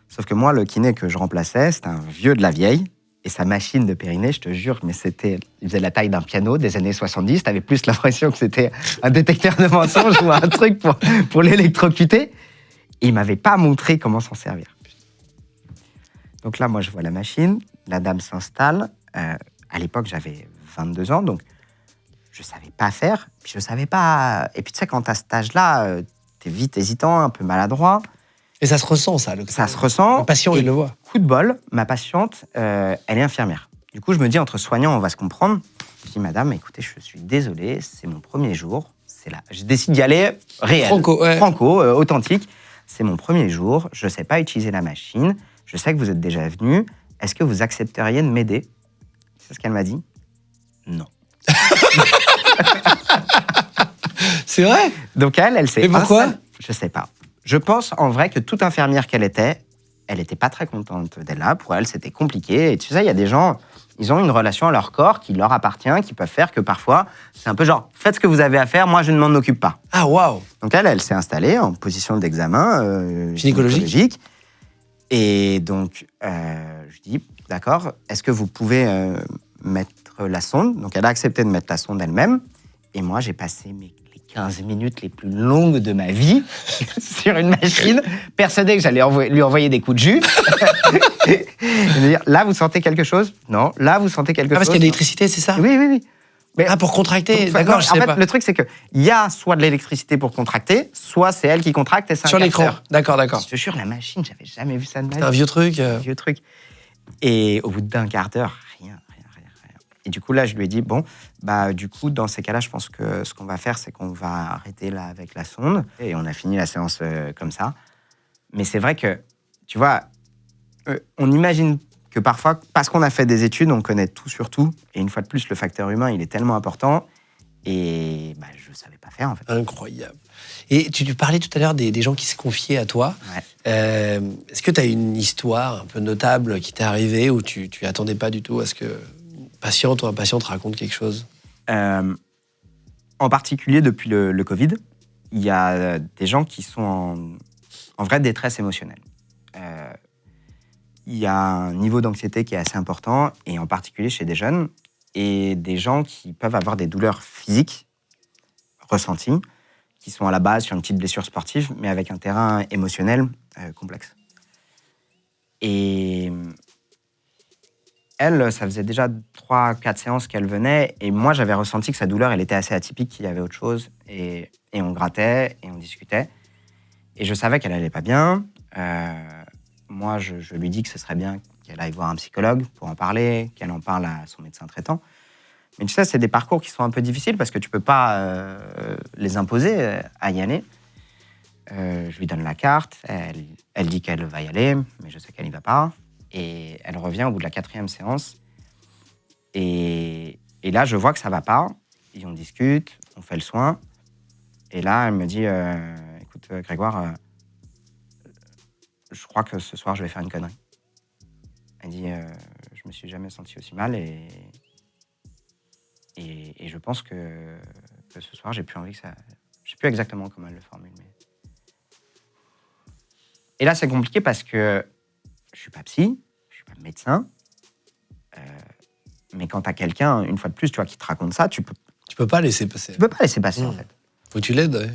Sauf que moi, le kiné que je remplaçais, c'était un vieux de la vieille. Et sa machine de périnée, je te jure, mais il faisait la taille d'un piano des années 70. T'avais plus l'impression que c'était un détecteur de mensonges ou un truc pour l'électrocuter. Et il m'avait pas montré comment s'en servir. Donc là, moi, je vois la machine. La dame s'installe. À l'époque, j'avais 22 ans, donc je savais pas faire, puis je savais pas. Et puis tu sais, quand t'as cet âge-là, t'es vite hésitant, un peu maladroit. Et ça se ressent, ça. Ça se ressent. Le patient, il le voit. Coup de bol, ma patiente, elle est infirmière. Du coup, je me dis, entre soignants, on va se comprendre. Je dis, madame, écoutez, je suis désolé, c'est mon premier jour. C'est là. Je décide d'y aller réel. Franco, authentique. C'est mon premier jour, je sais pas utiliser la machine, je sais que vous êtes déjà venu. Est-ce que vous accepteriez de m'aider? C'est ce qu'elle m'a dit. Non. C'est vrai? Donc elle s'est... Et pourquoi? Je sais pas. Je pense en vrai que toute infirmière qu'elle était pas très contente d'être là. Pour elle, c'était compliqué. Et tu sais, il y a des gens, ils ont une relation à leur corps qui leur appartient, qui peuvent faire que parfois, c'est un peu genre, faites ce que vous avez à faire, moi je ne m'en occupe pas. Ah, waouh! Donc elle s'est installée en position d'examen gynécologique. Et donc, je dis, d'accord, est-ce que vous pouvez mettre la sonde? Donc elle a accepté de mettre la sonde elle-même. Et moi, j'ai passé les 15 minutes les plus longues de ma vie sur une machine, persuadé que j'allais lui envoyer des coups de jus. Et me dire, là, vous sentez quelque chose? Non. Là, vous sentez quelque chose? Parce qu'il y a de l'électricité, c'est ça? Oui. Mais, pour contracter, donc, d'accord, non, je sais en fait, pas. le truc, c'est qu'il y a soit de l'électricité pour contracter, soit c'est elle qui contracte et c'est un Sur l'écran, capteur. d'accord. Je te jure, la machine, j'avais jamais vu ça de ma vie. C'est un vieux truc. Vieux truc. Et au bout d'un quart d'heure, rien. Et du coup, là, je lui ai dit, bon, du coup, dans ces cas-là, je pense que ce qu'on va faire, c'est qu'on va arrêter là avec la sonde. Et on a fini la séance comme ça. Mais c'est vrai que, tu vois, on imagine que parfois, parce qu'on a fait des études, on connaît tout sur tout. Et une fois de plus, le facteur humain, il est tellement important. Et je ne savais pas faire, en fait. Incroyable. Et tu parlais tout à l'heure des gens qui se confiaient à toi. Ouais. Est-ce que tu as une histoire un peu notable qui t'est arrivée où tu attendais pas du tout à ce que patiente ou un patient te raconte quelque chose? En particulier, depuis le Covid, il y a des gens qui sont en vraie détresse émotionnelle. Il y a un niveau d'anxiété qui est assez important, et en particulier chez des jeunes, et des gens qui peuvent avoir des douleurs physiques ressenties, qui sont à la base sur une petite blessure sportive, mais avec un terrain émotionnel complexe. Et elle, ça faisait déjà 3-4 séances qu'elle venait, et moi, j'avais ressenti que sa douleur, elle était assez atypique, qu'il y avait autre chose, et on grattait, et on discutait. Et je savais qu'elle allait pas bien. Moi, je lui dis que ce serait bien qu'elle aille voir un psychologue pour en parler, qu'elle en parle à son médecin traitant. Mais tu sais, c'est des parcours qui sont un peu difficiles parce que tu peux pas les imposer à y aller. Je lui donne la carte. Elle dit qu'elle va y aller, mais je sais qu'elle n'y va pas. Et elle revient au bout de la 4e séance. Et là, je vois que ça ne va pas. Et on discute, on fait le soin. Et là, elle me dit, écoute, Grégoire, je crois que ce soir, je vais faire une connerie. Elle dit, je me suis jamais senti aussi mal et je pense que ce soir, j'ai plus envie que ça... Je sais plus exactement comment elle le formule, mais... Et là, c'est compliqué parce que je suis pas psy, je suis pas médecin, mais quand t'as quelqu'un, une fois de plus, tu vois, qui te raconte ça, tu peux pas laisser passer. peux pas laisser passer, en fait. Faut que tu l'aides. Ouais.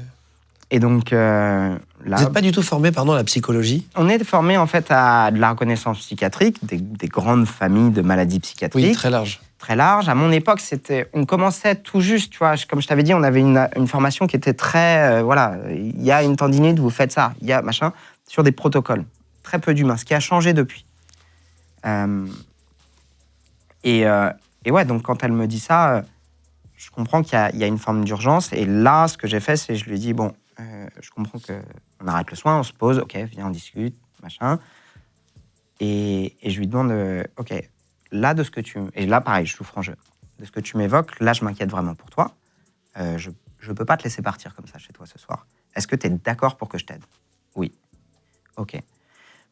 Et donc, là... Vous n'êtes pas du tout formé, à la psychologie? On est formé, en fait, à de la reconnaissance psychiatrique, des grandes familles de maladies psychiatriques. Oui, très large. Très large. À mon époque, on commençait tout juste, tu vois. Comme je t'avais dit, on avait une formation qui était très, voilà, il y a une tendinite, vous faites ça, il y a machin, sur des protocoles. Très peu d'humains, ce qui a changé depuis. Et ouais, donc quand elle me dit ça, je comprends qu'il y a une forme d'urgence. Et là, ce que j'ai fait, c'est je lui ai dit, bon, je comprends qu'on arrête le soin, on se pose, ok, viens, on discute, machin. Et je lui demande, ok, là, de ce que tu... Et là, pareil, je souffre en jeu. De ce que tu m'évoques, là, je m'inquiète vraiment pour toi. Je ne peux pas te laisser partir comme ça chez toi ce soir. Est-ce que tu es d'accord pour que je t'aide? Oui. Ok.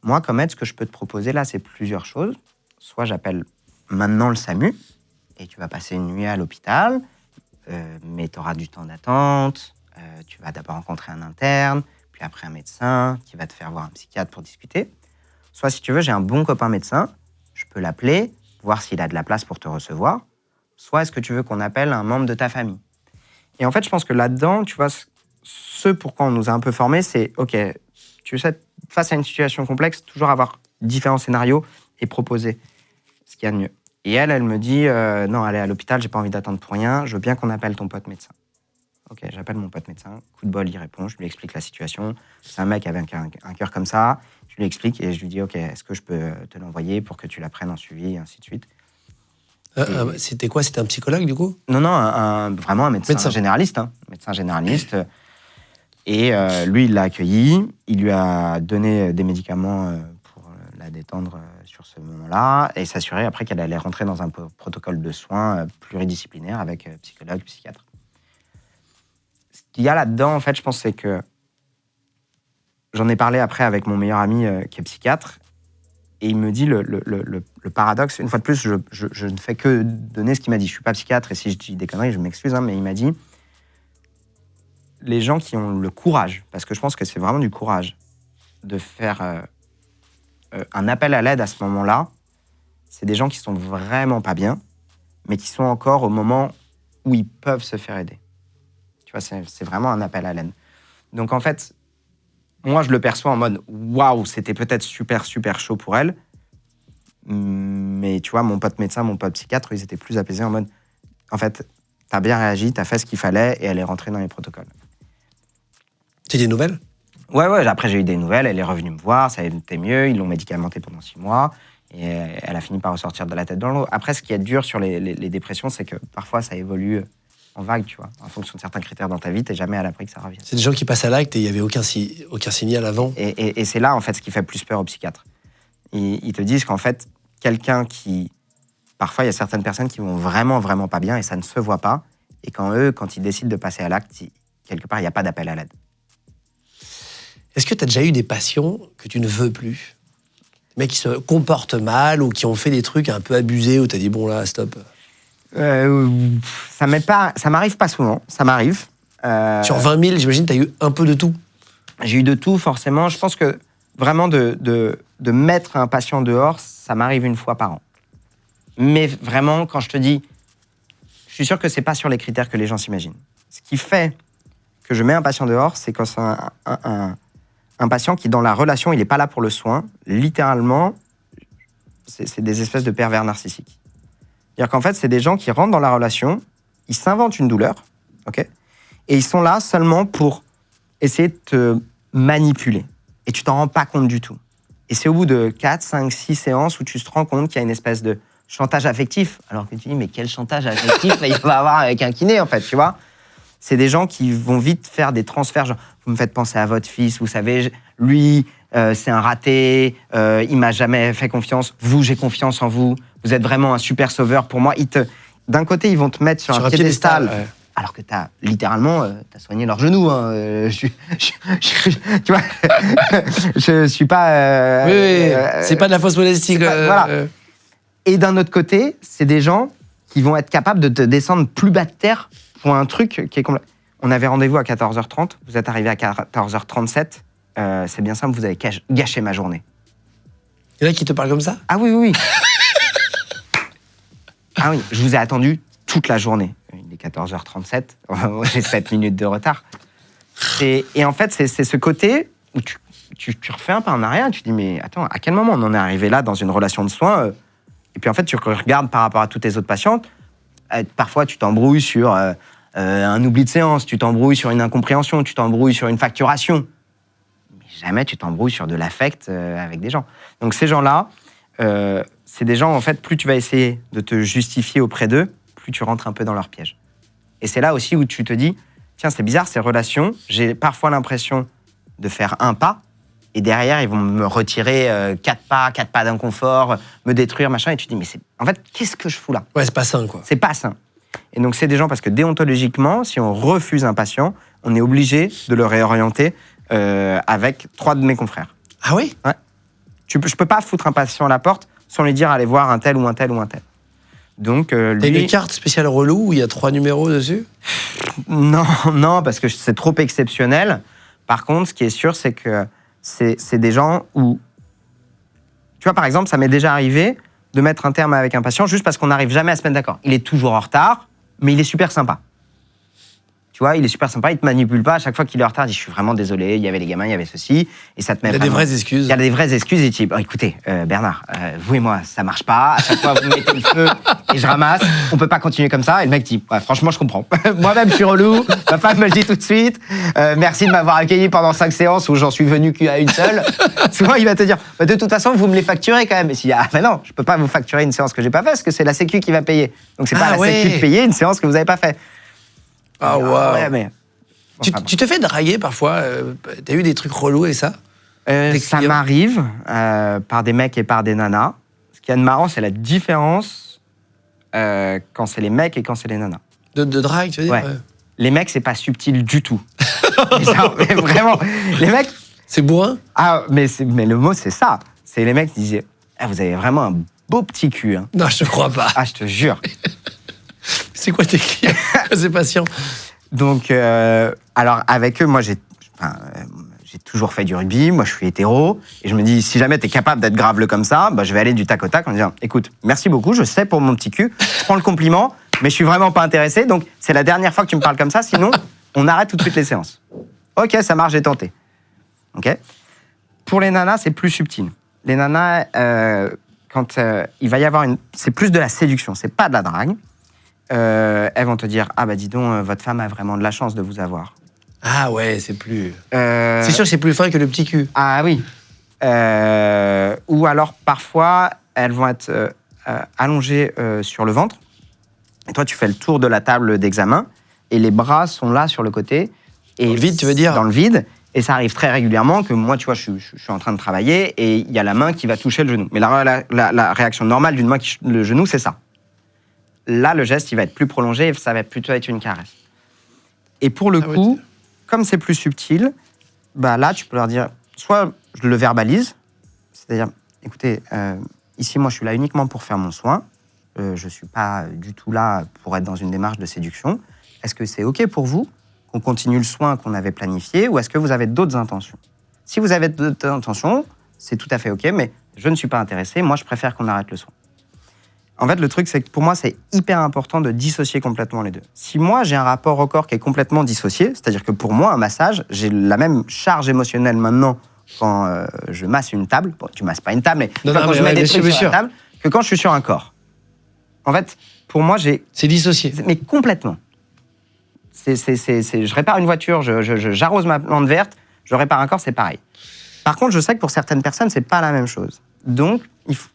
Moi, comme aide, ce que je peux te proposer, là, c'est plusieurs choses. Soit j'appelle maintenant le SAMU, et tu vas passer une nuit à l'hôpital, mais tu auras du temps d'attente. Tu vas d'abord rencontrer un interne, puis après un médecin qui va te faire voir un psychiatre pour discuter. Soit, si tu veux, j'ai un bon copain médecin, je peux l'appeler, voir s'il a de la place pour te recevoir. Soit, est-ce que tu veux qu'on appelle un membre de ta famille? Et en fait, je pense que là-dedans, tu vois, ce pourquoi on nous a un peu formés, c'est, ok, tu sais, face à une situation complexe, toujours avoir différents scénarios et proposer ce qu'il y a de mieux. Et elle me dit, non, allez à l'hôpital, j'ai pas envie d'attendre pour rien, je veux bien qu'on appelle ton pote médecin. Ok, j'appelle mon pote médecin, coup de bol, il répond, je lui explique la situation. C'est un mec avec un cœur comme ça, je lui explique et je lui dis, ok, est-ce que je peux te l'envoyer pour que tu la prennes en suivi, et ainsi de suite. C'était quoi? C'était un psychologue, du coup? Non, vraiment un médecin généraliste. Médecin généraliste. Et lui, il l'a accueilli, il lui a donné des médicaments pour la détendre sur ce moment-là et s'assurer après qu'elle allait rentrer dans un protocole de soins pluridisciplinaire avec psychologue, psychiatre. Ce qu'il y a là-dedans, en fait, je pense, c'est que j'en ai parlé après avec mon meilleur ami qui est psychiatre et il me dit le paradoxe. Une fois de plus, je ne fais que donner ce qu'il m'a dit. Je ne suis pas psychiatre et si je dis des conneries, je m'excuse, mais il m'a dit les gens qui ont le courage, parce que je pense que c'est vraiment du courage, de faire un appel à l'aide à ce moment-là, c'est des gens qui sont vraiment pas bien, mais qui sont encore au moment où ils peuvent se faire aider. Tu vois, c'est vraiment un appel à l'aide. Donc en fait, moi je le perçois en mode waouh, c'était peut-être super chaud pour elle, mais tu vois, mon pote médecin, mon pote psychiatre, ils étaient plus apaisés en mode en fait, t'as bien réagi, t'as fait ce qu'il fallait et elle est rentrée dans les protocoles. Tu as des nouvelles? Ouais, après j'ai eu des nouvelles, elle est revenue me voir, ça a été mieux, ils l'ont médicamentée pendant 6 mois, et elle a fini par ressortir de la tête dans l'eau. Après, ce qui est dur sur les dépressions, c'est que parfois ça évolue en vague, tu vois, en fonction de certains critères dans ta vie, t'es jamais à l'abri que ça revienne. C'est des gens qui passent à l'acte et il n'y avait aucun signal avant. Et c'est là, en fait, ce qui fait plus peur aux psychiatres. Ils te disent qu'en fait, quelqu'un qui... Parfois, il y a certaines personnes qui vont vraiment pas bien et ça ne se voit pas, et quand ils décident de passer à l'acte, quelque part, il n'y a pas d'appel à l'aide. Est-ce que tu as déjà eu des patients que tu ne veux plus? Des mecs qui se comportent mal ou qui ont fait des trucs un peu abusés où tu as dit, bon là, stop. Ça m'arrive pas souvent, ça m'arrive. Sur 20 000, j'imagine, tu as eu un peu de tout. J'ai eu de tout, forcément. Je pense que vraiment de mettre un patient dehors, ça m'arrive une fois par an. Mais vraiment, quand je te dis, je suis sûr que c'est pas sur les critères que les gens s'imaginent. Ce qui fait que je mets un patient dehors, c'est quand c'est un patient qui, dans la relation, il n'est pas là pour le soin. Littéralement, c'est des espèces de pervers narcissiques. C'est-à-dire qu'en fait, c'est des gens qui rentrent dans la relation, ils s'inventent une douleur, ok, et ils sont là seulement pour essayer de te manipuler. Et tu t'en rends pas compte du tout. Et c'est au bout de 4, 5, 6 séances où tu te rends compte qu'il y a une espèce de chantage affectif. Alors que tu dis, mais quel chantage affectif il va avoir avec un kiné, en fait, tu vois? c'est des gens qui vont vite faire des transferts. Genre, vous me faites penser à votre fils, vous savez, lui, c'est un raté, il m'a jamais fait confiance. Vous, j'ai confiance en vous. Vous êtes vraiment un super sauveur pour moi. D'un côté, ils vont te mettre sur un piédestal, ouais. alors que t'as littéralement, t'as soigné leurs genoux. Hein. Tu vois, je suis pas. Oui, c'est pas de la fausse modestie. Voilà. Et d'un autre côté, c'est des gens qui vont être capables de te descendre plus bas de terre pour un truc qui est complet. On avait rendez-vous à 14h30, vous êtes arrivé à 14h37. C'est bien simple, vous avez gâché ma journée. Il y en a qui te parlent comme ça? Ah oui, oui, oui. Ah oui, je vous ai attendu toute la journée. Il est 14h37, j'ai 7 minutes de retard. Et en fait, c'est ce côté où tu refais un pas en arrière, tu te dis, mais attends, à quel moment on en est arrivé là dans une relation de soins Et puis en fait, tu regardes par rapport à toutes tes autres patientes, parfois tu t'embrouilles sur un oubli de séance, tu t'embrouilles sur une incompréhension, tu t'embrouilles sur une facturation. Mais jamais tu t'embrouilles sur de l'affect avec des gens. Donc ces gens-là, c'est des gens, en fait, plus tu vas essayer de te justifier auprès d'eux, plus tu rentres un peu dans leur piège. Et c'est là aussi où tu te dis, tiens, c'est bizarre, ces relations, j'ai parfois l'impression de faire un pas, et derrière, ils vont me retirer 4 pas d'inconfort, me détruire, machin, et tu te dis, mais en fait, qu'est-ce que je fous là? Ouais, c'est pas sain, quoi. C'est pas sain. Et donc, c'est des gens, parce que déontologiquement, si on refuse un patient, on est obligé de le réorienter avec 3 de mes confrères. Ah oui? Ouais. Je peux pas foutre un patient à la porte sans lui dire, allez voir un tel ou un tel ou un tel. Donc, T'as lui... une carte spéciale relou où il y a 3 numéros dessus? Non, parce que c'est trop exceptionnel. Par contre, ce qui est sûr, c'est que c'est des gens où... Tu vois, par exemple, ça m'est déjà arrivé de mettre un terme avec un patient juste parce qu'on n'arrive jamais à se mettre d'accord. Il est toujours en retard, mais il est super sympa. Tu vois, il est super sympa, il te manipule pas. À chaque fois qu'il est en retard, il dit, je suis vraiment désolé, il y avait les gamins, il y avait ceci. Et ça te met Il y a vraiment... des vraies excuses. Il y a des vraies excuses et tu dis, écoutez, Bernard, vous et moi, ça marche pas. À chaque fois, vous mettez le feu et je ramasse. On peut pas continuer comme ça. Et le mec dit, ouais, franchement, je comprends. Moi-même, je suis relou. Ma femme me le dit tout de suite. Merci de m'avoir accueilli pendant 5 séances où j'en suis venu qu'à une seule. Souvent, il va te dire, de toute façon, vous me les facturez quand même. Et s'il dit, mais non, je peux pas vous facturer une séance que j'ai pas faite parce que c'est la Sécu qui va payer. Donc, c'est pas la Sécu de payer une séance que vous avez pas faite. Ah ouais. Ouais, mais... Tu te fais draguer parfois? T'as eu des trucs relous et ça? Ça m'arrive par des mecs et par des nanas. Ce qu'il y a de marrant, c'est la différence quand c'est les mecs et quand c'est les nanas. De drague, tu veux dire? Ouais. Les mecs, c'est pas subtil du tout. mais vraiment, les mecs... C'est bourrin? Ah, mais le mot, c'est ça. C'est les mecs qui disaient, vous avez vraiment un beau petit cul. Hein. Non, je te crois pas. Ah, je te jure. C'est quoi tes clients? Ces patients? Donc, alors avec eux, moi, j'ai toujours fait du rugby, moi, je suis hétéro, et je me dis, si jamais t'es capable d'être graveleux comme ça, bah, je vais aller du tac au tac en disant, écoute, merci beaucoup, je sais pour mon petit cul, je prends le compliment, mais je suis vraiment pas intéressé, donc c'est la dernière fois que tu me parles comme ça, sinon, on arrête tout de suite les séances. Ok, ça marche, j'ai tenté. Ok. Pour les nanas, c'est plus subtil. Les nanas, quand il va y avoir c'est plus de la séduction, c'est pas de la drague. Elles vont te dire, ah bah dis donc, votre femme a vraiment de la chance de vous avoir. Ah ouais, c'est plus... C'est sûr que c'est plus fin que le petit cul. Ah oui. Ou alors, parfois, elles vont être allongées sur le ventre. Et toi, tu fais le tour de la table d'examen. Et les bras sont là, sur le côté. Et dans le vide, tu veux dire? Dans le vide. Et ça arrive très régulièrement que moi, tu vois, je suis en train de travailler et il y a la main qui va toucher le genou. Mais la réaction normale d'une main qui touche le genou, c'est ça. Là, le geste, il va être plus prolongé et ça va plutôt être une caresse. Et pour le coup, comme c'est plus subtil, bah là, tu peux leur dire, soit je le verbalise, c'est-à-dire, écoutez, ici, moi, je suis là uniquement pour faire mon soin. Je ne suis pas du tout là pour être dans une démarche de séduction. Est-ce que c'est OK pour vous qu'on continue le soin qu'on avait planifié ou est-ce que vous avez d'autres intentions? Si vous avez d'autres intentions, c'est tout à fait OK, mais je ne suis pas intéressé. Moi, je préfère qu'on arrête le soin. En fait, le truc, c'est que pour moi, c'est hyper important de dissocier complètement les deux. Si moi, j'ai un rapport au corps qui est complètement dissocié, c'est-à-dire que pour moi, un massage, j'ai la même charge émotionnelle maintenant quand je masse une table. Bon, tu masses pas une table, mais quand je mets des trucs sur la table, que quand je suis sur un corps. En fait, pour moi, c'est dissocié. Mais complètement. Je répare une voiture, j'arrose ma plante verte, je répare un corps, c'est pareil. Par contre, je sais que pour certaines personnes, c'est pas la même chose. Donc,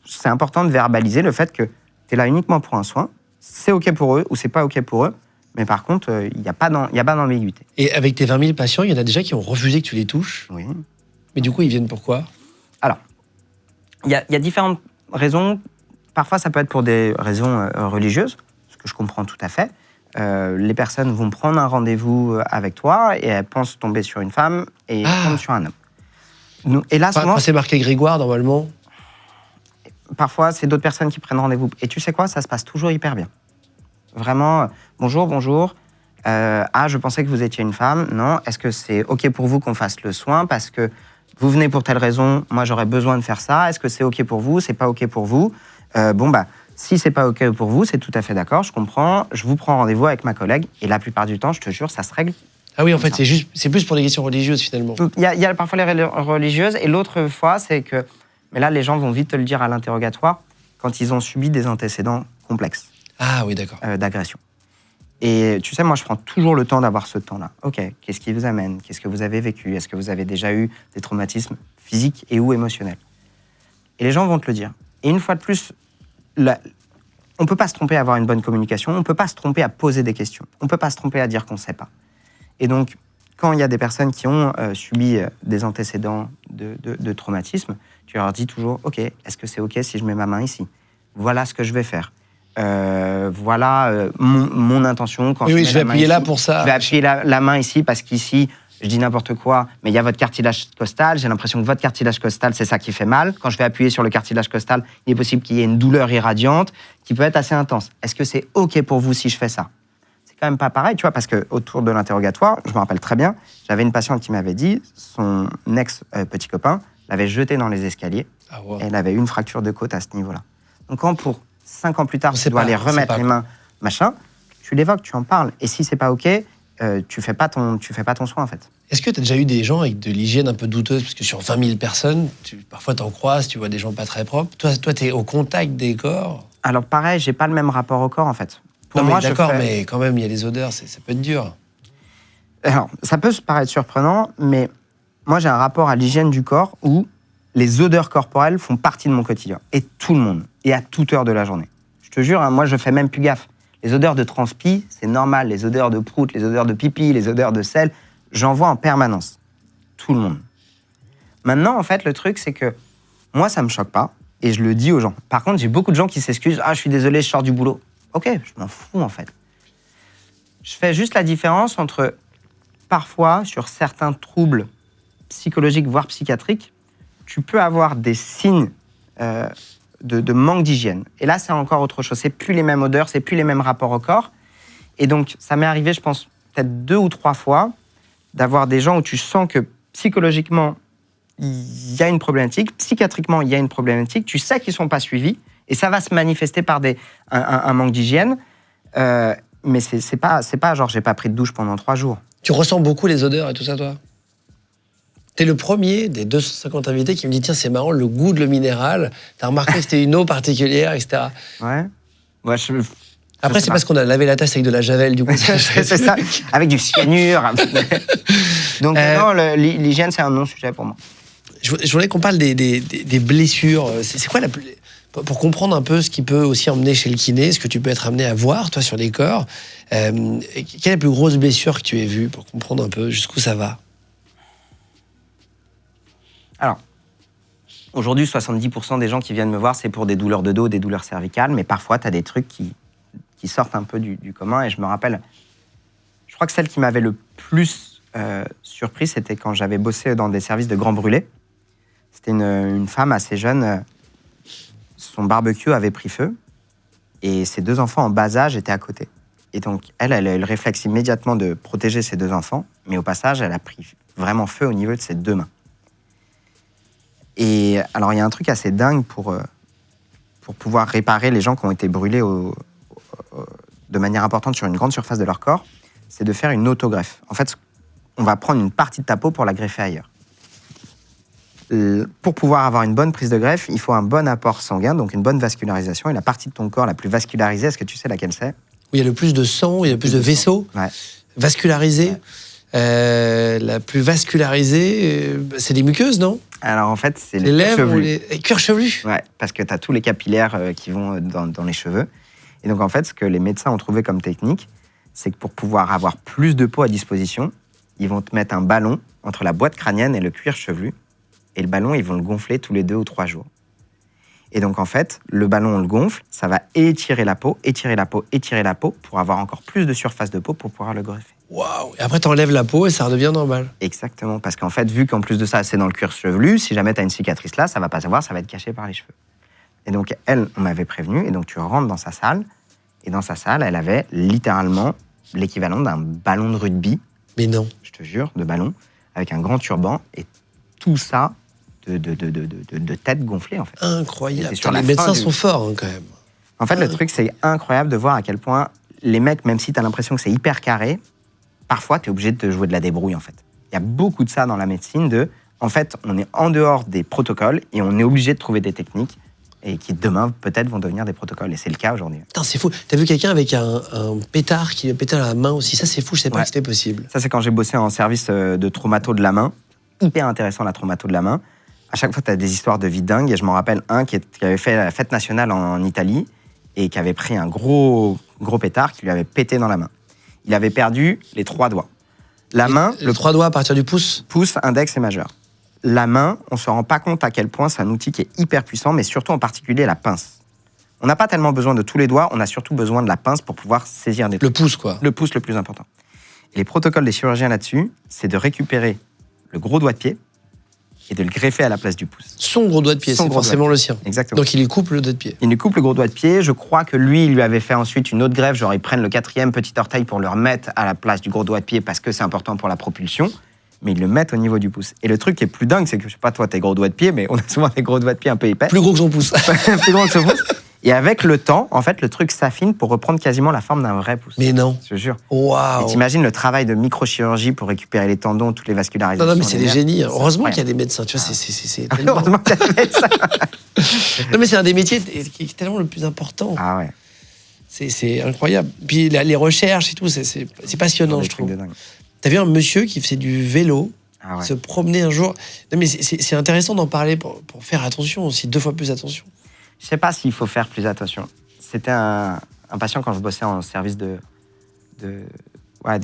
c'est important de verbaliser le fait que tu es là uniquement pour un soin, c'est OK pour eux ou c'est pas OK pour eux, Mais par contre, il n'y a pas d'ambiguïté. Et avec tes 20 000 patients, il y en a déjà qui ont refusé que tu les touches. Oui. Mais du coup, ils viennent pourquoi? Alors, il y a différentes raisons. Parfois, ça peut être pour des raisons religieuses, ce que je comprends tout à fait. Les personnes vont prendre un rendez-vous avec toi et elles pensent tomber sur une femme et tombent sur un homme. Et là, souvent, Quand c'est marqué Grégoire, normalement. parfois, c'est d'autres personnes qui prennent rendez-vous. Et tu sais quoi, ça se passe toujours hyper bien. Vraiment, bonjour. Je pensais que vous étiez une femme. Non, est-ce que c'est OK pour vous qu'on fasse le soin parce que vous venez pour telle raison, moi j'aurais besoin de faire ça. Est-ce que c'est OK pour vous? C'est pas OK pour vous? Si c'est pas OK pour vous, c'est tout à fait d'accord, je comprends. Je vous prends rendez-vous avec ma collègue. Et la plupart du temps, je te jure, ça se règle. Ah oui, en fait, c'est plus pour des questions religieuses, finalement. Il y a parfois les religieuses. Et l'autre fois, c'est que... Mais là, les gens vont vite te le dire à l'interrogatoire quand ils ont subi des antécédents complexes. Ah oui, d'accord. D'agression. Et tu sais, moi, je prends toujours le temps d'avoir ce temps-là. OK, qu'est-ce qui vous amène? Qu'est-ce que vous avez vécu? Est-ce que vous avez déjà eu des traumatismes physiques et ou émotionnels? Et les gens vont te le dire. Et une fois de plus, on ne peut pas se tromper à avoir une bonne communication, on ne peut pas se tromper à poser des questions, on ne peut pas se tromper à dire qu'on ne sait pas. Et donc, quand il y a des personnes qui ont subi des antécédents de traumatisme, tu leur dis toujours, OK, est-ce que c'est OK si je mets ma main ici? Voilà ce que je vais faire. Voilà mon intention. Quand Oui, je vais appuyer là ici, pour ça. Je vais appuyer la main ici parce qu'ici, je dis n'importe quoi, mais il y a votre cartilage costal. J'ai l'impression que votre cartilage costal, c'est ça qui fait mal. Quand je vais appuyer sur le cartilage costal, il est possible qu'il y ait une douleur irradiante qui peut être assez intense. Est-ce que c'est OK pour vous si je fais ça? C'est quand même pas pareil, tu vois, parce qu'autour de l'interrogatoire, je me rappelle très bien, j'avais une patiente qui m'avait dit, son ex-petit copain l'avait jetée dans les escaliers. Ah, wow. Et elle avait une fracture de côte à ce niveau-là. Donc quand pour 5 ans plus tard, On tu sait dois pas, aller on sait remettre pas. les mains, machin, tu l'évoques, tu en parles. Et si c'est pas OK, tu fais pas ton soin, en fait. Est-ce que tu as déjà eu des gens avec de l'hygiène un peu douteuse? Parce que sur 20 000 personnes, parfois tu en croises, tu vois des gens pas très propres. Toi tu es au contact des corps. Alors pareil, j'ai pas le même rapport au corps, en fait. Pour Non, mais moi, d'accord, mais quand même, il y a les odeurs, ça peut être dur. Alors, ça peut se paraître surprenant, mais moi, j'ai un rapport à l'hygiène du corps où les odeurs corporelles font partie de mon quotidien. Et tout le monde. Et à toute heure de la journée. Je te jure, moi, je fais même plus gaffe. Les odeurs de transpi, c'est normal. Les odeurs de prout, les odeurs de pipi, les odeurs de sel, j'en vois en permanence. Tout le monde. Maintenant, en fait, le truc, c'est que moi, ça me choque pas. Et je le dis aux gens. Par contre, j'ai beaucoup de gens qui s'excusent. Ah, je suis désolé, je sors du boulot. OK, je m'en fous, en fait. Je fais juste la différence entre, parfois, sur certains troubles psychologiques, voire psychiatriques, tu peux avoir des signes de manque d'hygiène. Et là, c'est encore autre chose. C'est plus les mêmes odeurs, c'est plus les mêmes rapports au corps. Et donc, ça m'est arrivé, je pense, peut-être 2 ou 3 fois, d'avoir des gens où tu sens que psychologiquement, il y a une problématique, psychiatriquement, il y a une problématique, tu sais qu'ils ne sont pas suivis, et ça va se manifester par un manque d'hygiène. Mais c'est pas genre, j'ai pas pris de douche pendant 3 jours. Tu ressens beaucoup les odeurs et tout ça, toi? T'es le premier des 250 invités qui me dit, tiens, c'est marrant, le goût de l'eau minérale, t'as remarqué que c'était une eau particulière, etc. Ouais. Après, c'est parce qu'on a lavé la tasse avec de la javel, du coup. C'est ça, avec du cyanure. Donc non, l'hygiène, c'est un non-sujet pour moi. Je voulais qu'on parle des blessures. C'est quoi pour comprendre un peu ce qui peut aussi emmener chez le kiné, ce que tu peux être amené à voir, toi, sur les corps, quelle est la plus grosse blessure que tu aies vue, pour comprendre un peu jusqu'où ça va? Alors, aujourd'hui, 70% des gens qui viennent me voir, c'est pour des douleurs de dos, des douleurs cervicales, mais parfois, tu as des trucs qui sortent un peu du commun. Et je me rappelle, je crois que celle qui m'avait le plus surpris, c'était quand j'avais bossé dans des services de Grand Brûlé. C'était une femme assez jeune. Son barbecue avait pris feu et ses 2 enfants en bas âge étaient à côté. Et donc, elle a eu le réflexe immédiatement de protéger ses 2 enfants, mais au passage, elle a pris vraiment feu au niveau de ses 2 mains. Et alors, il y a un truc assez dingue pour pouvoir réparer les gens qui ont été brûlés de manière importante sur une grande surface de leur corps, c'est de faire une autogreffe. En fait, on va prendre une partie de ta peau pour la greffer ailleurs. Pour pouvoir avoir une bonne prise de greffe, il faut un bon apport sanguin, donc une bonne vascularisation. Et la partie de ton corps la plus vascularisée, est-ce que tu sais laquelle c'est? Où il y a le plus de sang, où il y a le plus de vaisseaux vascularisés. La plus vascularisée, c'est les muqueuses, non? Alors en fait, c'est les lèvres chevelus. ou les cuirs chevelus. Ouais, parce que tu as tous les capillaires qui vont dans les cheveux. Et donc en fait, ce que les médecins ont trouvé comme technique, c'est que pour pouvoir avoir plus de peau à disposition, ils vont te mettre un ballon entre la boîte crânienne et le cuir chevelu. Et le ballon, ils vont le gonfler tous les 2 ou 3 jours. Et donc, en fait, le ballon, on le gonfle, ça va étirer la peau, étirer la peau, étirer la peau pour avoir encore plus de surface de peau pour pouvoir le greffer. Waouh. Et après, t'enlèves la peau et ça redevient normal. Exactement, parce qu'en fait, vu qu'en plus de ça, c'est dans le cuir chevelu, si jamais tu as une cicatrice là, ça va pas savoir, ça va être caché par les cheveux. Et donc, elle, on m'avait prévenu, et donc tu rentres dans sa salle, et dans sa salle, elle avait littéralement l'équivalent d'un ballon de rugby, Mais non. je te jure, de ballon, avec un grand turban, et tout ça de tête gonflée, en fait. Incroyable. Et sur Les la médecins fin sont forts, hein, quand même. En fait, le truc, c'est incroyable de voir à quel point les mecs, même si tu as l'impression que c'est hyper carré, parfois, tu es obligé de te jouer de la débrouille, en fait. Il y a beaucoup de ça dans la médecine, en fait, on est en dehors des protocoles et on est obligé de trouver des techniques et qui, demain, peut-être, vont devenir des protocoles. Et c'est le cas aujourd'hui. Putain, c'est fou. T'as vu quelqu'un avec un pétard qui le pétait à la main aussi. Ça, c'est fou. Je sais pas Ouais. que c'était possible. Ça, c'est quand j'ai bossé en service de traumato de la main. Hyper intéressant, la traumato de la main. À chaque fois, tu as des histoires de vie dingue. Et je m'en rappelle un qui avait fait la fête nationale en Italie et qui avait pris un gros pétard qui lui avait pété dans la main. Il avait perdu les 3 doigts. La main, Le 3 doigts à partir du pouce. pouce, index et majeur. La main, on ne se rend pas compte à quel point c'est un outil qui est hyper puissant, mais surtout en particulier la pince. On n'a pas tellement besoin de tous les doigts, on a surtout besoin de la pince pour pouvoir saisir des trucs. Le pouce, quoi. Le pouce le plus important. Et les protocoles des chirurgiens là-dessus, c'est de récupérer le gros doigt de pied et de le greffer à la place du pouce. Son gros doigt de pied, Son c'est gros doigt forcément de le sien. Exactement. Donc il lui coupe le doigt de pied. Il lui coupe le gros doigt de pied. Je crois que lui, il lui avait fait ensuite une autre greffe. Genre, ils prennent le 4e petit orteil pour le remettre à la place du gros doigt de pied parce que c'est important pour la propulsion. Mais ils le mettent au niveau du pouce. Et le truc qui est plus dingue, c'est que, je sais pas toi, tes gros doigts de pied, mais on a souvent des gros doigts de pied un peu épais. Plus gros que son pouce. Plus gros que ce pouce. Et avec le temps, en fait, le truc s'affine pour reprendre quasiment la forme d'un vrai pouce. Mais non. Je te jure. Waouh. Et t'imagines le travail de microchirurgie pour récupérer les tendons, toutes les vascularisations. Non, mais c'est des nerfs. génies. Heureusement incroyable. qu'il y a des médecins. Tu vois, c'est tellement... Heureusement qu'il y a des médecins. Non, mais c'est un des métiers qui est tellement le plus important. Ah ouais. C'est incroyable. Puis les recherches et tout, c'est passionnant, Des je trucs trouve. de dingue. T'as vu un monsieur qui faisait du vélo, Ah ouais. se promener un jour. Non, mais c'est intéressant d'en parler pour faire attention aussi, 2 fois plus attention. Je sais pas s'il faut faire plus attention. C'était un patient quand je bossais en service des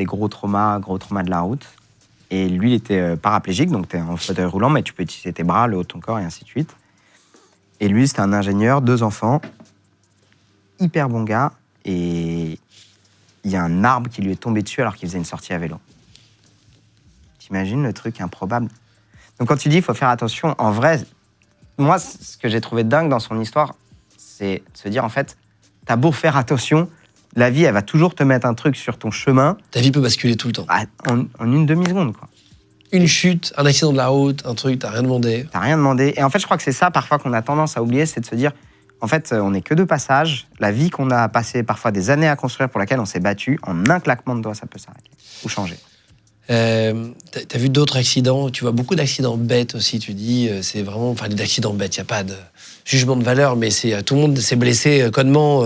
gros traumas de la route. Et lui, il était paraplégique, donc tu es en fauteuil roulant, mais tu peux utiliser tes bras, le haut de ton corps et ainsi de suite. Et lui, c'était un ingénieur, 2 enfants, hyper bon gars. Et il y a un arbre qui lui est tombé dessus alors qu'il faisait une sortie à vélo. T'imagines le truc improbable? Donc quand tu dis qu'il faut faire attention, en vrai, moi, ce que j'ai trouvé dingue dans son histoire, c'est de se dire, en fait, t'as beau faire attention, la vie, elle va toujours te mettre un truc sur ton chemin Ta vie peut basculer tout le temps. en une demi-seconde, quoi. Une chute, un accident de la route, un truc, t'as rien demandé. T'as rien demandé. Et en fait, je crois que c'est ça, parfois, qu'on a tendance à oublier, c'est de se dire, en fait, on n'est que de passage. La vie qu'on a passé parfois des années à construire, pour laquelle on s'est battu, en un claquement de doigts, ça peut s'arrêter ou changer. T'as vu d'autres accidents? Tu vois beaucoup d'accidents bêtes aussi, tu dis. C'est vraiment... Enfin, d'accidents bêtes, il n'y a pas de jugement de valeur, mais tout le monde s'est blessé connement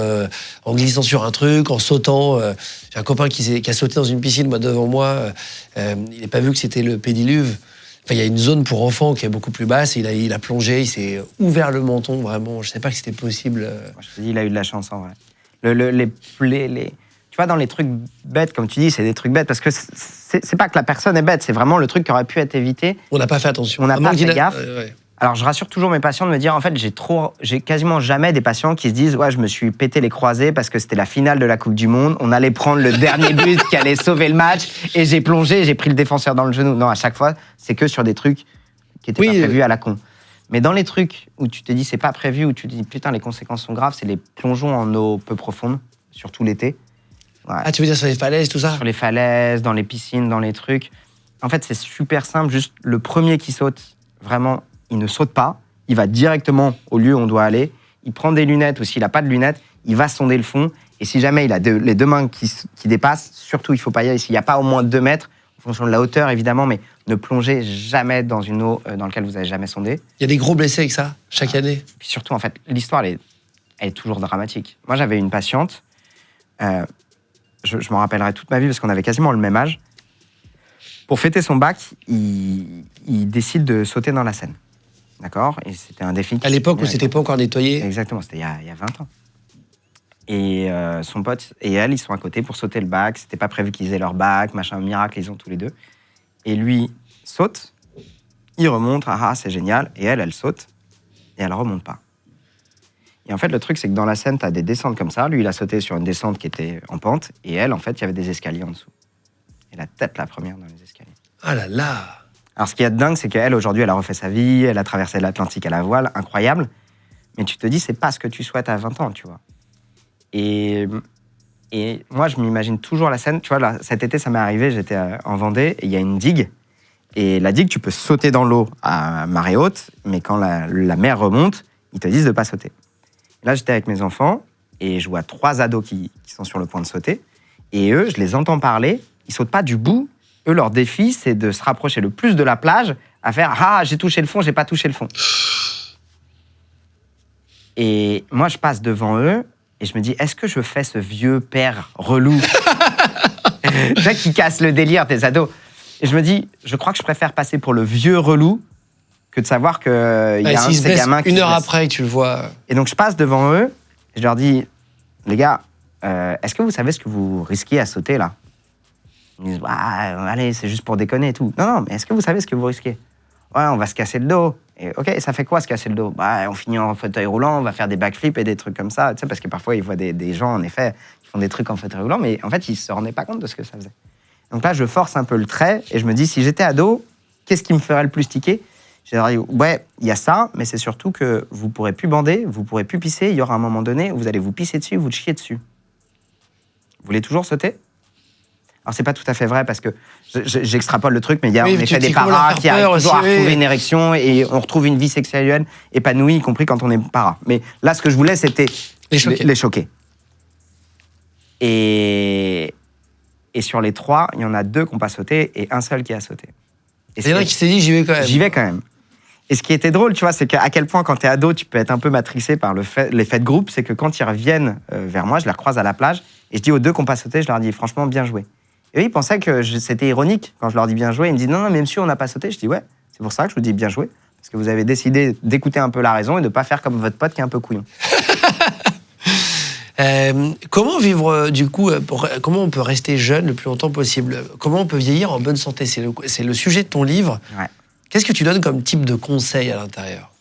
en glissant sur un truc, en sautant. J'ai un copain qui a sauté dans une piscine, moi, devant moi. Il n'a pas vu que c'était le pédiluve. Enfin, il y a une zone pour enfants qui est beaucoup plus basse. Et il a plongé, il s'est ouvert le menton, vraiment. Je ne savais pas que c'était possible. Moi, je te dis, il a eu de la chance, en vrai. Tu vois, dans les trucs bêtes, comme tu dis, c'est des trucs bêtes, parce que c'est pas que la personne est bête, c'est vraiment le truc qui aurait pu être évité. On n'a pas fait attention. On n'a Un pas manque fait gaffe. ouais. Alors, je rassure toujours mes patients de me dire, en fait, j'ai quasiment jamais des patients qui se disent, ouais, je me suis pété les croisés parce que c'était la finale de la Coupe du Monde, on allait prendre le dernier but qui allait sauver le match, et j'ai plongé, j'ai pris le défenseur dans le genou. Non, à chaque fois, c'est que sur des trucs qui étaient pas prévus à la con. Mais dans les trucs où tu te dis, c'est pas prévu, où tu te dis, putain, les conséquences sont graves, c'est les plongeons en eau peu profonde, surtout l'été. Ouais. Ah, tu veux dire sur les falaises, tout ça? Sur les falaises, dans les piscines, dans les trucs. En fait, c'est super simple. Juste le premier qui saute, vraiment, il ne saute pas. Il va directement au lieu où on doit aller. Il prend des lunettes ou s'il n'a pas de lunettes, il va sonder le fond. Et si jamais il a les 2 mains qui dépassent, surtout, il ne faut pas y aller. S'il n'y a pas au moins 2 mètres, en fonction de la hauteur, évidemment, mais ne plongez jamais dans une eau dans laquelle vous n'avez jamais sondé. Il y a des gros blessés avec ça, chaque année. Puis surtout, en fait, l'histoire, elle est toujours dramatique. Moi, j'avais une patiente... je m'en rappellerai toute ma vie parce qu'on avait quasiment le même âge. Pour fêter son bac, il décide de sauter dans la Seine. D'accord? Et c'était un défi. À l'époque où c'était pas encore nettoyé. Exactement, c'était il y a 20 ans. Et son pote et elle, ils sont à côté pour sauter le bac. C'était pas prévu qu'ils aient leur bac, machin, miracle, ils ont tous les deux. Et lui saute, il remonte, c'est génial. Et elle saute, et elle remonte pas. Et en fait, le truc, c'est que dans la scène, t'as des descentes comme ça. Lui, il a sauté sur une descente qui était en pente, et elle, en fait, il y avait des escaliers en dessous. Et la tête, la première, dans les escaliers. Ah là là. Alors, ce qui est dingue, c'est qu'elle, aujourd'hui, elle a refait sa vie, elle a traversé l'Atlantique à la voile, incroyable. Mais tu te dis, c'est pas ce que tu souhaites à 20 ans, tu vois. Et moi, je m'imagine toujours la scène. Tu vois, là, cet été, ça m'est arrivé, j'étais en Vendée, et il y a une digue. Et la digue, tu peux sauter dans l'eau à marée haute, mais quand la mer remonte, ils te disent de ne pas sauter. Et là, j'étais avec mes enfants, et je vois 3 ados qui sont sur le point de sauter. Et eux, je les entends parler, ils ne sautent pas du bout. Eux, leur défi, c'est de se rapprocher le plus de la plage, à faire « Ah, j'ai touché le fond, j'ai pas touché le fond ». Et moi, je passe devant eux, et je me dis, est-ce que je fais ce vieux père relou tu vois, qui casse le délire des ados. Et je me dis, je crois que je préfère passer pour le vieux relou que de savoir qu'il y a un de ces gamins qui une se heure blesse. après, tu le vois. Et donc, je passe devant eux, et je leur dis, les gars, est-ce que vous savez ce que vous risquez à sauter, là? Ils me disent, allez, c'est juste pour déconner et tout. Non, mais est-ce que vous savez ce que vous risquez? Ouais, on va se casser le dos. Et ok, ça fait quoi se casser le dos? On finit en fauteuil roulant, on va faire des backflips et des trucs comme ça, tu sais, parce que parfois ils voient des gens, en effet, qui font des trucs en fauteuil roulant, mais en fait, ils se rendaient pas compte de ce que ça faisait. Donc là, je force un peu le trait et je me dis, si j'étais ado, qu'est-ce qui me ferait le plus tiquer? Je leur dis, ouais, il y a ça, mais c'est surtout que vous pourrez plus bander, vous pourrez plus pisser, il y aura un moment donné où vous allez vous pisser dessus, vous chier dessus. Vous voulez toujours sauter? Alors, c'est pas tout à fait vrai parce que j'extrapole le truc, mais il y a en effet des paras qui arrivent toujours à retrouver une érection et on retrouve une vie sexuelle épanouie, y compris quand on est para. Mais là, ce que je voulais, c'était les choquer. Et sur les 3, il y en a 2 qui n'ont pas sauté et un seul qui a sauté. Et il y en a qui s'est dit, j'y vais quand même. J'y vais quand même. Et ce qui était drôle, tu vois, c'est qu'à quel point, quand t'es ado, tu peux être un peu matrixé par l'effet de groupe, c'est que quand ils reviennent vers moi, je les recroise à la plage et je dis aux 2 qui n'ont pas sauté, je leur dis, franchement, bien joué. Et eux, ils pensaient que c'était ironique quand je leur dis bien joué. Ils me disent non, mais monsieur, on n'a pas sauté. Je dis ouais, c'est pour ça que je vous dis bien joué. Parce que vous avez décidé d'écouter un peu la raison et de ne pas faire comme votre pote qui est un peu couillon. Comment vivre, du coup, comment on peut rester jeune le plus longtemps possible? Comment on peut vieillir en bonne santé? C'est le sujet de ton livre. Ouais. Qu'est-ce que tu donnes comme type de conseils à l'intérieur?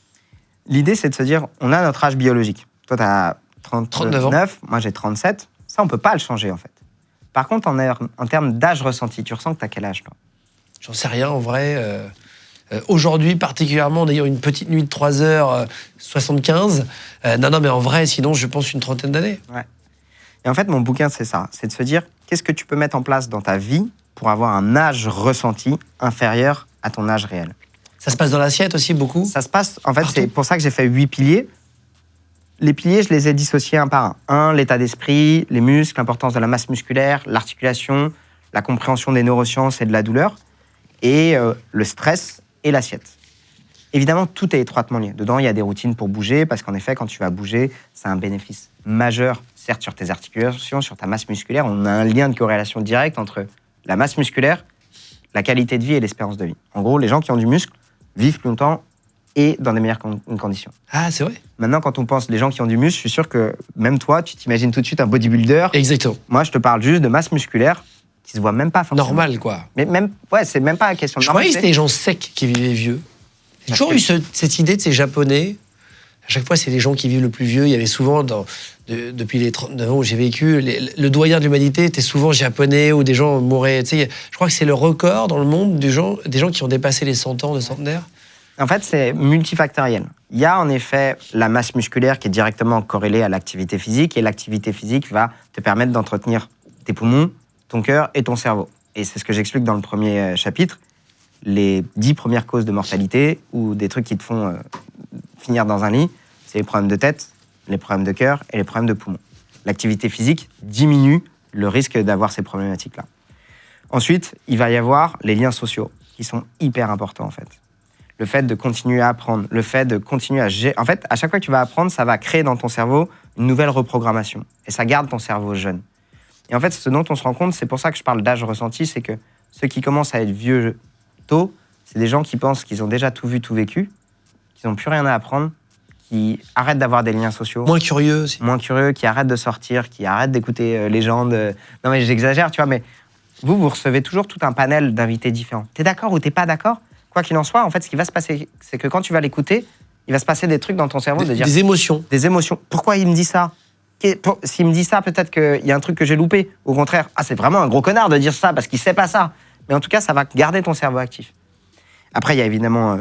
L'idée, c'est de se dire on a notre âge biologique. Toi, tu as 39 ans. Moi, j'ai 37. Ça, on ne peut pas le changer, en fait. Par contre, en termes d'âge ressenti, tu ressens que tu as quel âge, toi? J'en sais rien, en vrai. Aujourd'hui, particulièrement, d'ailleurs, une petite nuit de 3 heures, 75. Non, mais en vrai, sinon, je pense une trentaine d'années. Ouais. Et en fait, mon bouquin, c'est ça. C'est de se dire, qu'est-ce que tu peux mettre en place dans ta vie pour avoir un âge ressenti inférieur à ton âge réel? Ça se passe dans l'assiette aussi, beaucoup? Ça se passe, en fait, Partout. c'est pour ça que j'ai fait 8 piliers. Les piliers, je les ai dissociés un par un. L'état d'esprit, les muscles, l'importance de la masse musculaire, l'articulation, la compréhension des neurosciences et de la douleur, et le stress et l'assiette. Évidemment, tout est étroitement lié. Dedans, il y a des routines pour bouger, parce qu'en effet, quand tu vas bouger, ça a un bénéfice majeur, certes, sur tes articulations, sur ta masse musculaire. On a un lien de corrélation directe entre la masse musculaire, la qualité de vie et l'espérance de vie. En gros, les gens qui ont du muscle vivent plus longtemps et dans des meilleures conditions. Ah, c'est vrai. Maintenant, quand on pense les gens qui ont du muscle, je suis sûr que même toi, tu t'imagines tout de suite un bodybuilder. Exactement. Moi, je te parle juste de masse musculaire qui se voit même pas forcément. Normal, quoi. Mais même, ouais, c'est même pas la question de Je croyais que normalité. c'était les gens secs qui vivaient vieux. J'ai toujours eu cette idée de ces Japonais. À chaque fois, c'est les gens qui vivent le plus vieux. Il y avait souvent, depuis les 39 ans où j'ai vécu, le doyen de l'humanité était souvent japonais ou des gens mouraient. Tu sais, je crois que c'est le record dans le monde des gens qui ont dépassé les 100 ans de centenaire. En fait, c'est multifactoriel. Il y a en effet la masse musculaire qui est directement corrélée à l'activité physique, et l'activité physique va te permettre d'entretenir tes poumons, ton cœur et ton cerveau. Et c'est ce que j'explique dans le premier chapitre. Les 10 premières causes de mortalité ou des trucs qui te font finir dans un lit, c'est les problèmes de tête, les problèmes de cœur et les problèmes de poumons. L'activité physique diminue le risque d'avoir ces problématiques-là. Ensuite, il va y avoir les liens sociaux qui sont hyper importants en fait. Le fait de continuer à apprendre, le fait de continuer à gérer. En fait, à chaque fois que tu vas apprendre, ça va créer dans ton cerveau une nouvelle reprogrammation. Et ça garde ton cerveau jeune. Et en fait, ce dont on se rend compte, c'est pour ça que je parle d'âge ressenti, c'est que ceux qui commencent à être vieux tôt, c'est des gens qui pensent qu'ils ont déjà tout vu, tout vécu, qu'ils n'ont plus rien à apprendre, qui arrêtent d'avoir des liens sociaux. Moins curieux aussi. Moins curieux, qui arrêtent de sortir, qui arrêtent d'écouter les gens. Non mais j'exagère, tu vois, mais vous recevez toujours tout un panel d'invités différents. T'es d'accord ou t'es pas d'accord? Quoi qu'il en soit, en fait, ce qui va se passer, c'est que quand tu vas l'écouter, il va se passer des trucs dans ton cerveau, Des émotions. Des émotions. Pourquoi il me dit ça? S'il me dit ça, peut-être qu'il y a un truc que j'ai loupé. Au contraire, c'est vraiment un gros connard de dire ça parce qu'il sait pas ça. Mais en tout cas, ça va garder ton cerveau actif. Après, il y a évidemment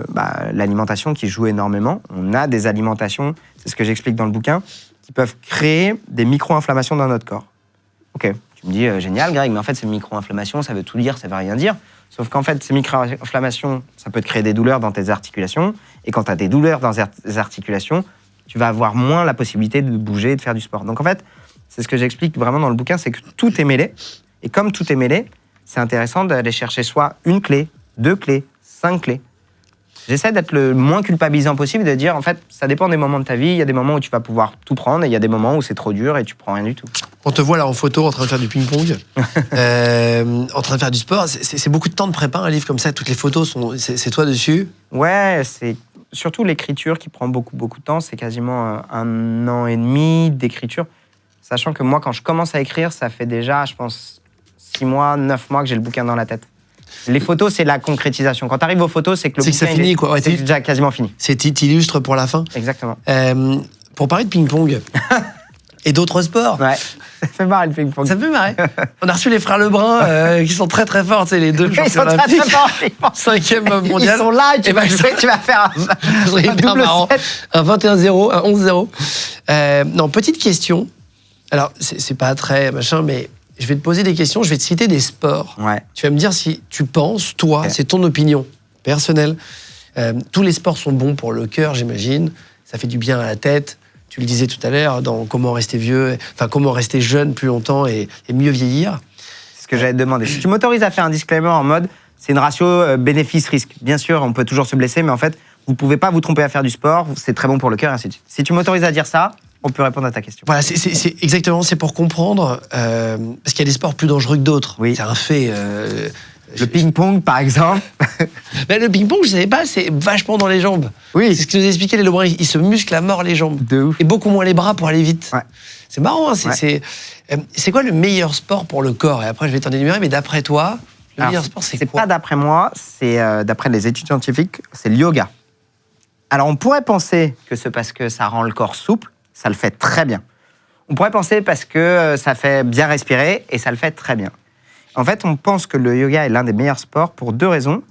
l'alimentation qui joue énormément. On a des alimentations, c'est ce que j'explique dans le bouquin, qui peuvent créer des micro-inflammations dans notre corps. Ok, tu me dis, génial Greg, mais en fait, ces micro-inflammations, ça veut tout dire, ça veut rien dire. Sauf qu'en fait, ces micro-inflammations, ça peut te créer des douleurs dans tes articulations. Et quand tu as des douleurs dans tes articulations, tu vas avoir moins la possibilité de bouger et de faire du sport. Donc en fait, c'est ce que j'explique vraiment dans le bouquin, c'est que tout est mêlé. Et comme tout est mêlé, c'est intéressant d'aller chercher soit une clé, 2 clés, 5 clés. J'essaie d'être le moins culpabilisant possible et de dire, en fait, ça dépend des moments de ta vie. Il y a des moments où tu vas pouvoir tout prendre et il y a des moments où c'est trop dur et tu prends rien du tout. On te voit là en photo en train de faire du ping-pong, en train de faire du sport. C'est beaucoup de temps de prépa, un livre comme ça. Toutes les photos, c'est toi dessus. Ouais, c'est surtout l'écriture qui prend beaucoup de temps. C'est quasiment 1 an et demi d'écriture. Sachant que moi, quand je commence à écrire, ça fait déjà, je pense, 6 mois, 9 mois que j'ai le bouquin dans la tête. Les photos, c'est la concrétisation. Quand tu arrives aux photos, c'est que le bouquin, c'est fini, quoi. Ouais, c'est déjà quasiment fini. C'est t'illustres pour la fin. Exactement. Pour parler de ping-pong et d'autres sports. Ouais, ça fait marrer le ping-pong. Ça me fait marrer. On a reçu les frères Lebrun qui sont très forts, tu sais, les deux Ils sont champions très olympiques. forts. 5e mondial. Ils sont là et tu vas faire un double set. Un 21-0, un 11-0. Non, petite question. Alors, c'est pas très machin, mais je vais te poser des questions, je vais te citer des sports. Ouais. Tu vas me dire si tu penses, toi, c'est ton opinion personnelle. Tous les sports sont bons pour le cœur, j'imagine. Ça fait du bien à la tête. Tu le disais tout à l'heure dans comment rester vieux, enfin comment rester jeune plus longtemps et mieux vieillir. C'est ce que j'allais te demander. Si tu m'autorises à faire un disclaimer en mode, c'est une ratio bénéfice-risque. Bien sûr, on peut toujours se blesser, mais en fait, vous ne pouvez pas vous tromper à faire du sport, c'est très bon pour le cœur, et ainsi de suite. Si tu m'autorises à dire ça, on peut répondre à ta question. Voilà, c'est exactement, c'est pour comprendre, parce qu'il y a des sports plus dangereux que d'autres. Oui. C'est un fait. Le ping-pong, par exemple. Mais le ping-pong, je ne savais pas, c'est vachement dans les jambes. Oui. C'est ce que nous expliquaient les Lebrun, ils se musclent à mort les jambes. De ouf. Et beaucoup moins les bras pour aller vite. Ouais. C'est marrant, hein, c'est quoi le meilleur sport pour le corps? Et après, je vais t'en énumérer, mais d'après toi, le meilleur sport, c'est quoi? C'est pas d'après moi, c'est d'après les études scientifiques, c'est le yoga. Alors, on pourrait penser que c'est parce que ça rend le corps souple, ça le fait très bien. On pourrait penser parce que ça fait bien respirer, et ça le fait très bien. En fait, on pense que le yoga est l'un des meilleurs sports pour 2 raisons.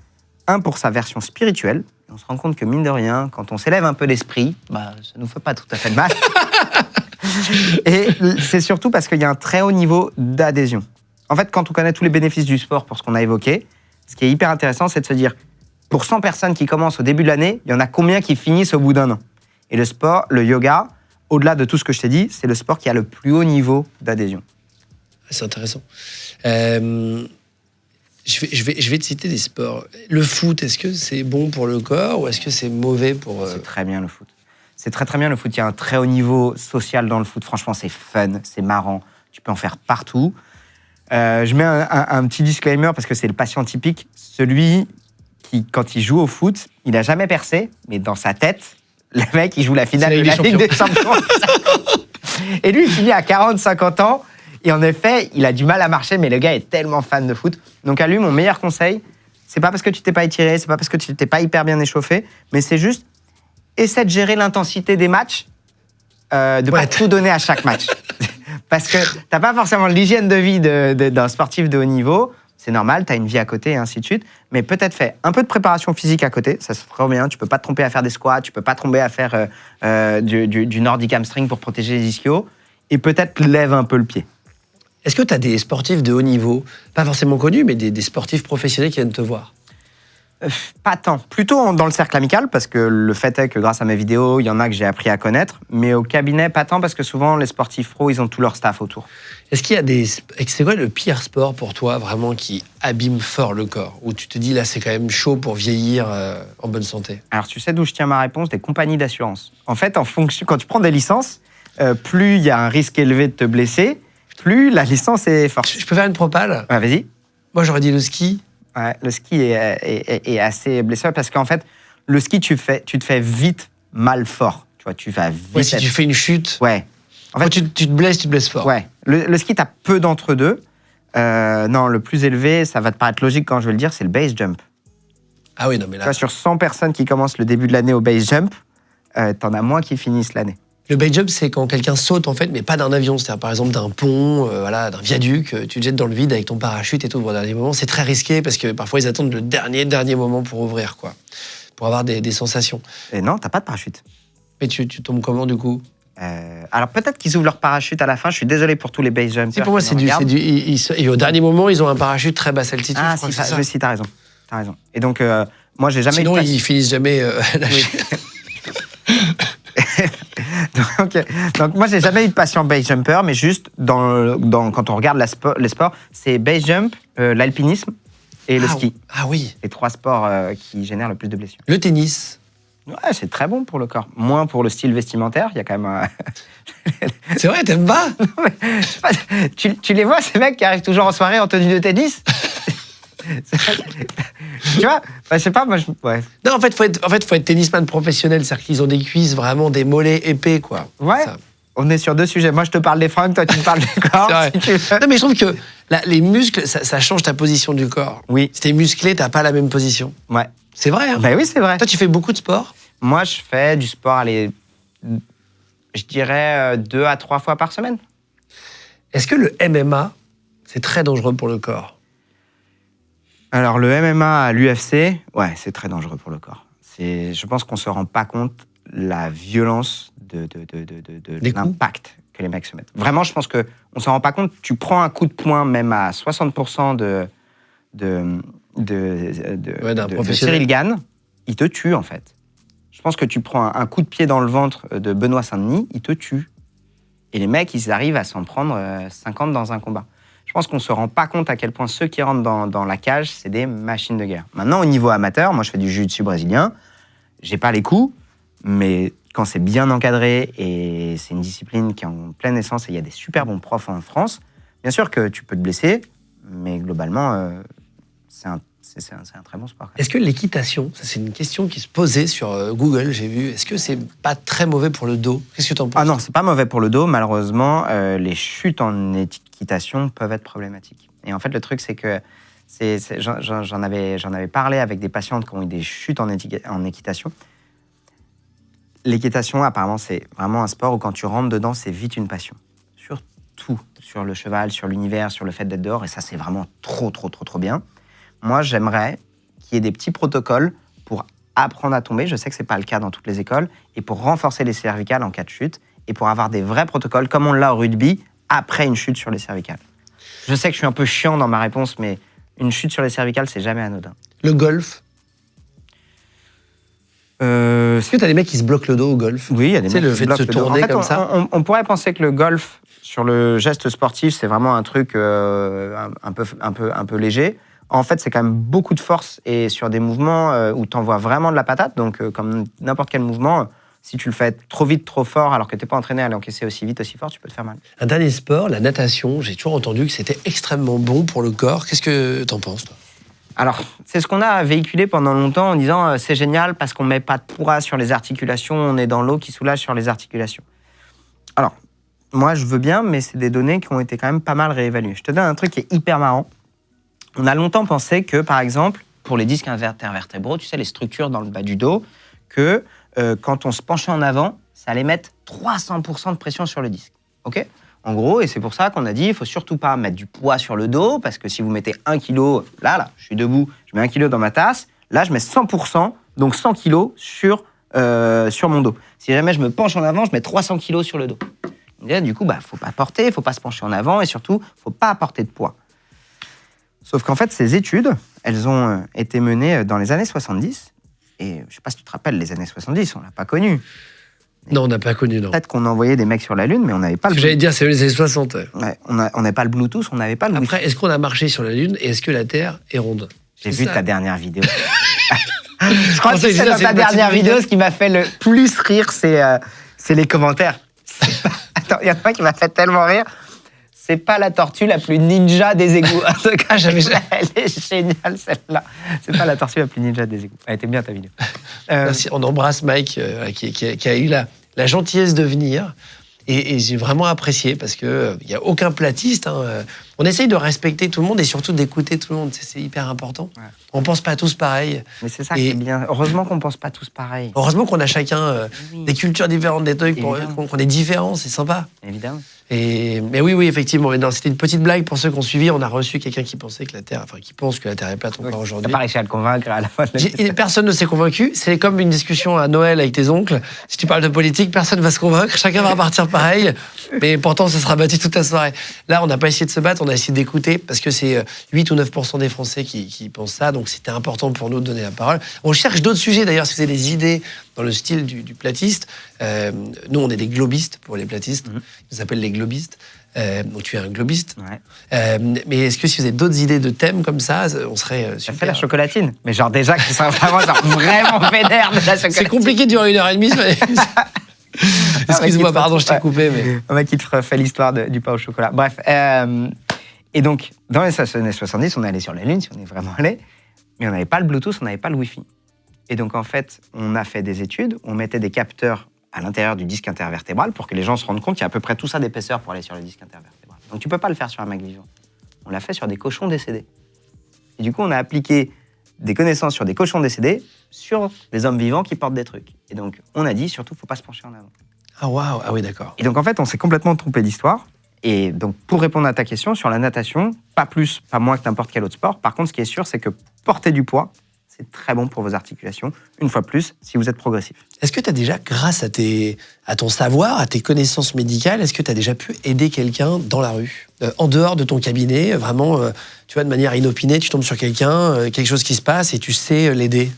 Un, pour sa version spirituelle. On se rend compte que, mine de rien, quand on s'élève un peu l'esprit, ça ne nous fait pas tout à fait de mal. Et c'est surtout parce qu'il y a un très haut niveau d'adhésion. En fait, quand on connaît tous les bénéfices du sport pour ce qu'on a évoqué, ce qui est hyper intéressant, c'est de se dire, pour 100 personnes qui commencent au début de l'année, il y en a combien qui finissent au bout d'1 an? Et le sport, le yoga, au-delà de tout ce que je t'ai dit, c'est le sport qui a le plus haut niveau d'adhésion. C'est intéressant. Je vais te citer des sports. Le foot, est-ce que c'est bon pour le corps ou est-ce que c'est mauvais pour... C'est très bien le foot. C'est très très bien le foot. Il y a un très haut niveau social dans le foot. Franchement, c'est fun, c'est marrant. Tu peux en faire partout. Je mets un petit disclaimer parce que c'est le patient typique. Celui qui, quand il joue au foot, il n'a jamais percé, mais dans sa tête, le mec, il joue la finale de la Ligue des Champions. Et lui, il finit à 40-50 ans. Et en effet, il a du mal à marcher, mais le gars est tellement fan de foot. Donc à lui, mon meilleur conseil, c'est pas parce que tu t'es pas étiré, c'est pas parce que tu t'es pas hyper bien échauffé, mais c'est juste, essaie de gérer l'intensité des matchs, de pas tout donner à chaque match. Parce que t'as pas forcément l'hygiène de vie d'un sportif de haut niveau, c'est normal, t'as une vie à côté et ainsi de suite, mais peut-être fais un peu de préparation physique à côté, ça se ferait bien, tu peux pas te tromper à faire des squats, tu peux pas te tromper à faire du nordic hamstring pour protéger les ischios, et peut-être lève un peu le pied. Est-ce que tu as des sportifs de haut niveau, pas forcément connus, mais des sportifs professionnels qui viennent te voir? Pas tant. Plutôt dans le cercle amical, parce que le fait est que grâce à mes vidéos, il y en a que j'ai appris à connaître. Mais au cabinet, pas tant, parce que souvent, les sportifs pros, ils ont tout leur staff autour. Est-ce qu'il y a c'est quoi le pire sport pour toi, vraiment, qui abîme fort le corps? Où tu te dis, là, c'est quand même chaud pour vieillir en bonne santé? Alors, tu sais d'où je tiens ma réponse? Des compagnies d'assurance. En fait, en fonction, quand tu prends des licences, plus il y a un risque élevé de te blesser, plus la licence est forte. Je peux faire une propale? Ouais, vas-y. Moi, j'aurais dit le ski. Ouais, le ski est assez blesseur parce qu'en fait, le ski, tu te fais vite mal fort. Tu vois, tu vas vite. Ouais, si tu fais une chute, Ouais. En fait, quand tu te blesses fort. ouais. Le ski, t'as peu d'entre-deux. Non, le plus élevé, ça va te paraître logique quand je vais le dire, c'est le base jump. Ah oui, non, mais Tu là. vois, sur 100 personnes qui commencent le début de l'année au base jump, t'en as moins qui finissent l'année. Le base jump, c'est quand quelqu'un saute, en fait, mais pas d'un avion. C'est-à-dire, par exemple, d'un pont, voilà, d'un viaduc. Tu te jettes dans le vide avec ton parachute et tout au dernier moment. C'est très risqué parce que parfois, ils attendent le dernier moment pour ouvrir, quoi. Pour avoir des sensations. Et non, t'as pas de parachute. Mais tu tombes comment, du coup? Alors peut-être qu'ils ouvrent leur parachute à la fin. Je suis désolé pour tous les base jumpers. Si, pour moi, qui c'est nous du. regardent. Et au dernier moment, ils ont un parachute très basse altitude. Ah je crois si, que c'est ça. si, t'as raison. T'as raison. Et donc, moi, j'ai jamais Sinon, eu de ils finissent jamais lâchés. donc moi, j'ai jamais eu de passion base jumper, mais juste quand on regarde les sports, c'est base jump, l'alpinisme et le ski. Ah oui. Les 3 sports qui génèrent le plus de blessures. Le tennis. Ouais, c'est très bon pour le corps. Moins pour le style vestimentaire. Il y a quand même. C'est vrai, t'aimes pas? Tu les vois, ces mecs qui arrivent toujours en soirée en tenue de tennis. Tu vois, je sais pas, moi, ouais. Non, en fait, faut être tennisman professionnel. C'est-à-dire qu'ils ont des cuisses, vraiment des mollets épais, quoi. Ouais. Ça. On est sur 2 sujets. Moi, je te parle des fringues, toi, tu me parles du corps. C'est vrai. Si tu veux. Non, mais je trouve que les muscles, ça change ta position du corps. Oui. Si t'es musclé, t'as pas la même position. Ouais. C'est vrai, hein? Ben oui, c'est vrai. Toi, tu fais beaucoup de sport? Moi, je fais du sport, allez, je dirais 2 à 3 fois par semaine. Est-ce que le MMA, c'est très dangereux pour le corps? Alors, le MMA à l'UFC, ouais, c'est très dangereux pour le corps. Je pense qu'on se rend pas compte la violence de l'impact que les mecs se mettent. Vraiment, je pense qu'on s'en rend pas compte. Tu prends un coup de poing, même à 60% de Cyril Gane, il te tue, en fait. Je pense que tu prends un coup de pied dans le ventre de Benoît Saint-Denis, il te tue. Et les mecs, ils arrivent à s'en prendre 50 dans un combat. Je pense qu'on ne se rend pas compte à quel point ceux qui rentrent dans la cage, c'est des machines de guerre. Maintenant, au niveau amateur, moi, je fais du jiu-jitsu brésilien. J'ai pas les coups, mais quand c'est bien encadré et c'est une discipline qui est en pleine essence et il y a des super bons profs en France, bien sûr que tu peux te blesser, mais globalement, c'est un très bon sport. Est-ce que l'équitation, ça c'est une question qui se posait sur Google, j'ai vu, est-ce que c'est pas très mauvais pour le dos? Qu'est-ce que tu en penses? Ah non, c'est pas mauvais pour le dos. Malheureusement, les chutes en équitation peuvent être problématiques. Et en fait, le truc, c'est que j'en avais parlé avec des patientes qui ont eu des chutes en équitation. L'équitation, apparemment, c'est vraiment un sport où quand tu rentres dedans, c'est vite une passion. Sur tout. Sur le cheval, sur l'univers, sur le fait d'être dehors. Et ça, c'est vraiment trop bien. Moi, j'aimerais qu'il y ait des petits protocoles pour apprendre à tomber. Je sais que ce n'est pas le cas dans toutes les écoles. Et pour renforcer les cervicales en cas de chute. Et pour avoir des vrais protocoles, comme on l'a au rugby, après une chute sur les cervicales. Je sais que je suis un peu chiant dans ma réponse, mais une chute sur les cervicales, c'est jamais anodin. Le golf? Est-ce que tu as des mecs qui se bloquent le dos au golf? Oui, il y a des mecs le qui fait de se bloquent le dos. tourner En fait, comme ça. On pourrait penser que le golf, sur le geste sportif, c'est vraiment un truc un peu léger. En fait, c'est quand même beaucoup de force et sur des mouvements où tu envoies vraiment de la patate. Donc, comme n'importe quel mouvement, si tu le fais trop vite, trop fort, alors que tu n'es pas entraîné à l'encaisser aussi vite, aussi fort, tu peux te faire mal. Un dernier sport, la natation, j'ai toujours entendu que c'était extrêmement bon pour le corps. Qu'est-ce que t'en penses, toi? Alors, c'est ce qu'on a véhiculé pendant longtemps en disant c'est génial parce qu'on ne met pas de poids sur les articulations, on est dans l'eau qui soulage sur les articulations. Alors, moi, je veux bien, mais c'est des données qui ont été quand même pas mal réévaluées. Je te donne un truc qui est hyper marrant. On a longtemps pensé que, par exemple, pour les disques intervertébraux, tu sais, les structures dans le bas du dos, que quand on se penchait en avant, ça allait mettre 300% de pression sur le disque. OK ? En gros, et c'est pour ça qu'on a dit, il ne faut surtout pas mettre du poids sur le dos, parce que si vous mettez 1 kg, là, je suis debout, je mets 1 kg dans ma tasse, là, je mets 100%, donc 100 kg sur mon dos. Si jamais je me penche en avant, je mets 300 kg sur le dos. Et du coup, il ne faut pas porter, il ne faut pas se pencher en avant, et surtout, il ne faut pas apporter de poids. Sauf qu'en fait, ces études, elles ont été menées dans les années 70, et je ne sais pas si tu te rappelles, les années 70, on ne l'a pas connu. Non, on n'a pas connu, non. Peut-être qu'on envoyait des mecs sur la Lune, mais on n'avait pas Ce le que j'allais dire, c'est les années 60. Ouais, on n'avait pas le Bluetooth, on n'avait pas le Wi-Fi. Après, est-ce qu'on a marché sur la Lune et est-ce que la Terre est ronde? J'ai C'est vu ça. ta dernière vidéo. Je crois que pensais que c'est dans c'est ta une dernière petite vidéo, ce qui m'a fait le plus rire, c'est les commentaires. Attends, il y en a un qui m'a fait tellement rire. C'est pas la tortue la plus ninja des égouts. En tout cas, elle est géniale, celle-là. C'est pas la tortue la plus ninja des égouts. Elle était bien, ta vidéo. Merci. On embrasse Mike qui a eu la gentillesse de venir. Et j'ai vraiment apprécié parce qu'il n'y a aucun platiste. On essaye de respecter tout le monde et surtout d'écouter tout le monde. C'est hyper important. Ouais. On ne pense pas tous pareil. Mais c'est ça qui est bien. Heureusement qu'on ne pense pas tous pareil. Heureusement qu'on a chacun des cultures différentes, des trucs, qu'on est différents, c'est sympa. Évidemment. Mais oui, effectivement. Mais non, c'était une petite blague pour ceux qui ont suivi. On a reçu quelqu'un qui pensait que la Terre, qui pense que la Terre est plate encore aujourd'hui. T'as pas réussi à le convaincre à la fin. Personne ne s'est convaincu. C'est comme une discussion à Noël avec tes oncles. Si tu parles de politique, personne ne va se convaincre. Chacun va repartir pareil. Mais pourtant, ça sera battu toute la soirée. Là, on n'a pas essayé de se battre. On a essayé d'écouter parce que c'est 8 ou 9% des Français qui pensent ça. Donc, c'était important pour nous de donner la parole. On cherche d'autres sujets. D'ailleurs, si vous avez des idées dans le style du platiste, nous, on est des globistes pour les platistes. Ils nous appellent les globistes. Donc tu es un globiste. Ouais. Mais est-ce que si vous avez d'autres idées de thèmes comme ça, on serait super. Ça fait la chocolatine. Mais genre déjà qui sont vraiment vénères de la chocolatine. C'est compliqué de durer 1h30. Excuse-moi, pardon, je t'ai coupé. Mais... Un mec qui te refait l'histoire du pain au chocolat. Bref. Et donc, dans les années 70, on est allé sur la Lune, si on est vraiment allé. Mais on n'avait pas le Bluetooth, on n'avait pas le Wi-Fi. Et donc, en fait, on a fait des études, on mettait des capteurs à l'intérieur du disque intervertébral pour que les gens se rendent compte qu'il y a à peu près tout ça d'épaisseur pour aller sur le disque intervertébral. Donc tu peux pas le faire sur un Mac vivant. On l'a fait sur des cochons décédés. Et du coup, on a appliqué des connaissances sur des cochons décédés sur des hommes vivants qui portent des trucs. Et donc, on a dit, surtout, faut pas se pencher en avant. Ah waouh, ah oui, d'accord. Et donc, en fait, on s'est complètement trompé d'histoire. Et donc, pour répondre à ta question, sur la natation, pas plus, pas moins que n'importe quel autre sport. Par contre, ce qui est sûr, c'est que porter du poids, c'est très bon pour vos articulations, une fois plus, si vous êtes progressif. Est-ce que tu as déjà, grâce à ton savoir, à tes connaissances médicales, est-ce que tu as déjà pu aider quelqu'un dans la rue, en dehors de ton cabinet, vraiment, tu vois, de manière inopinée, tu tombes sur quelqu'un, quelque chose qui se passe et tu sais l'aider?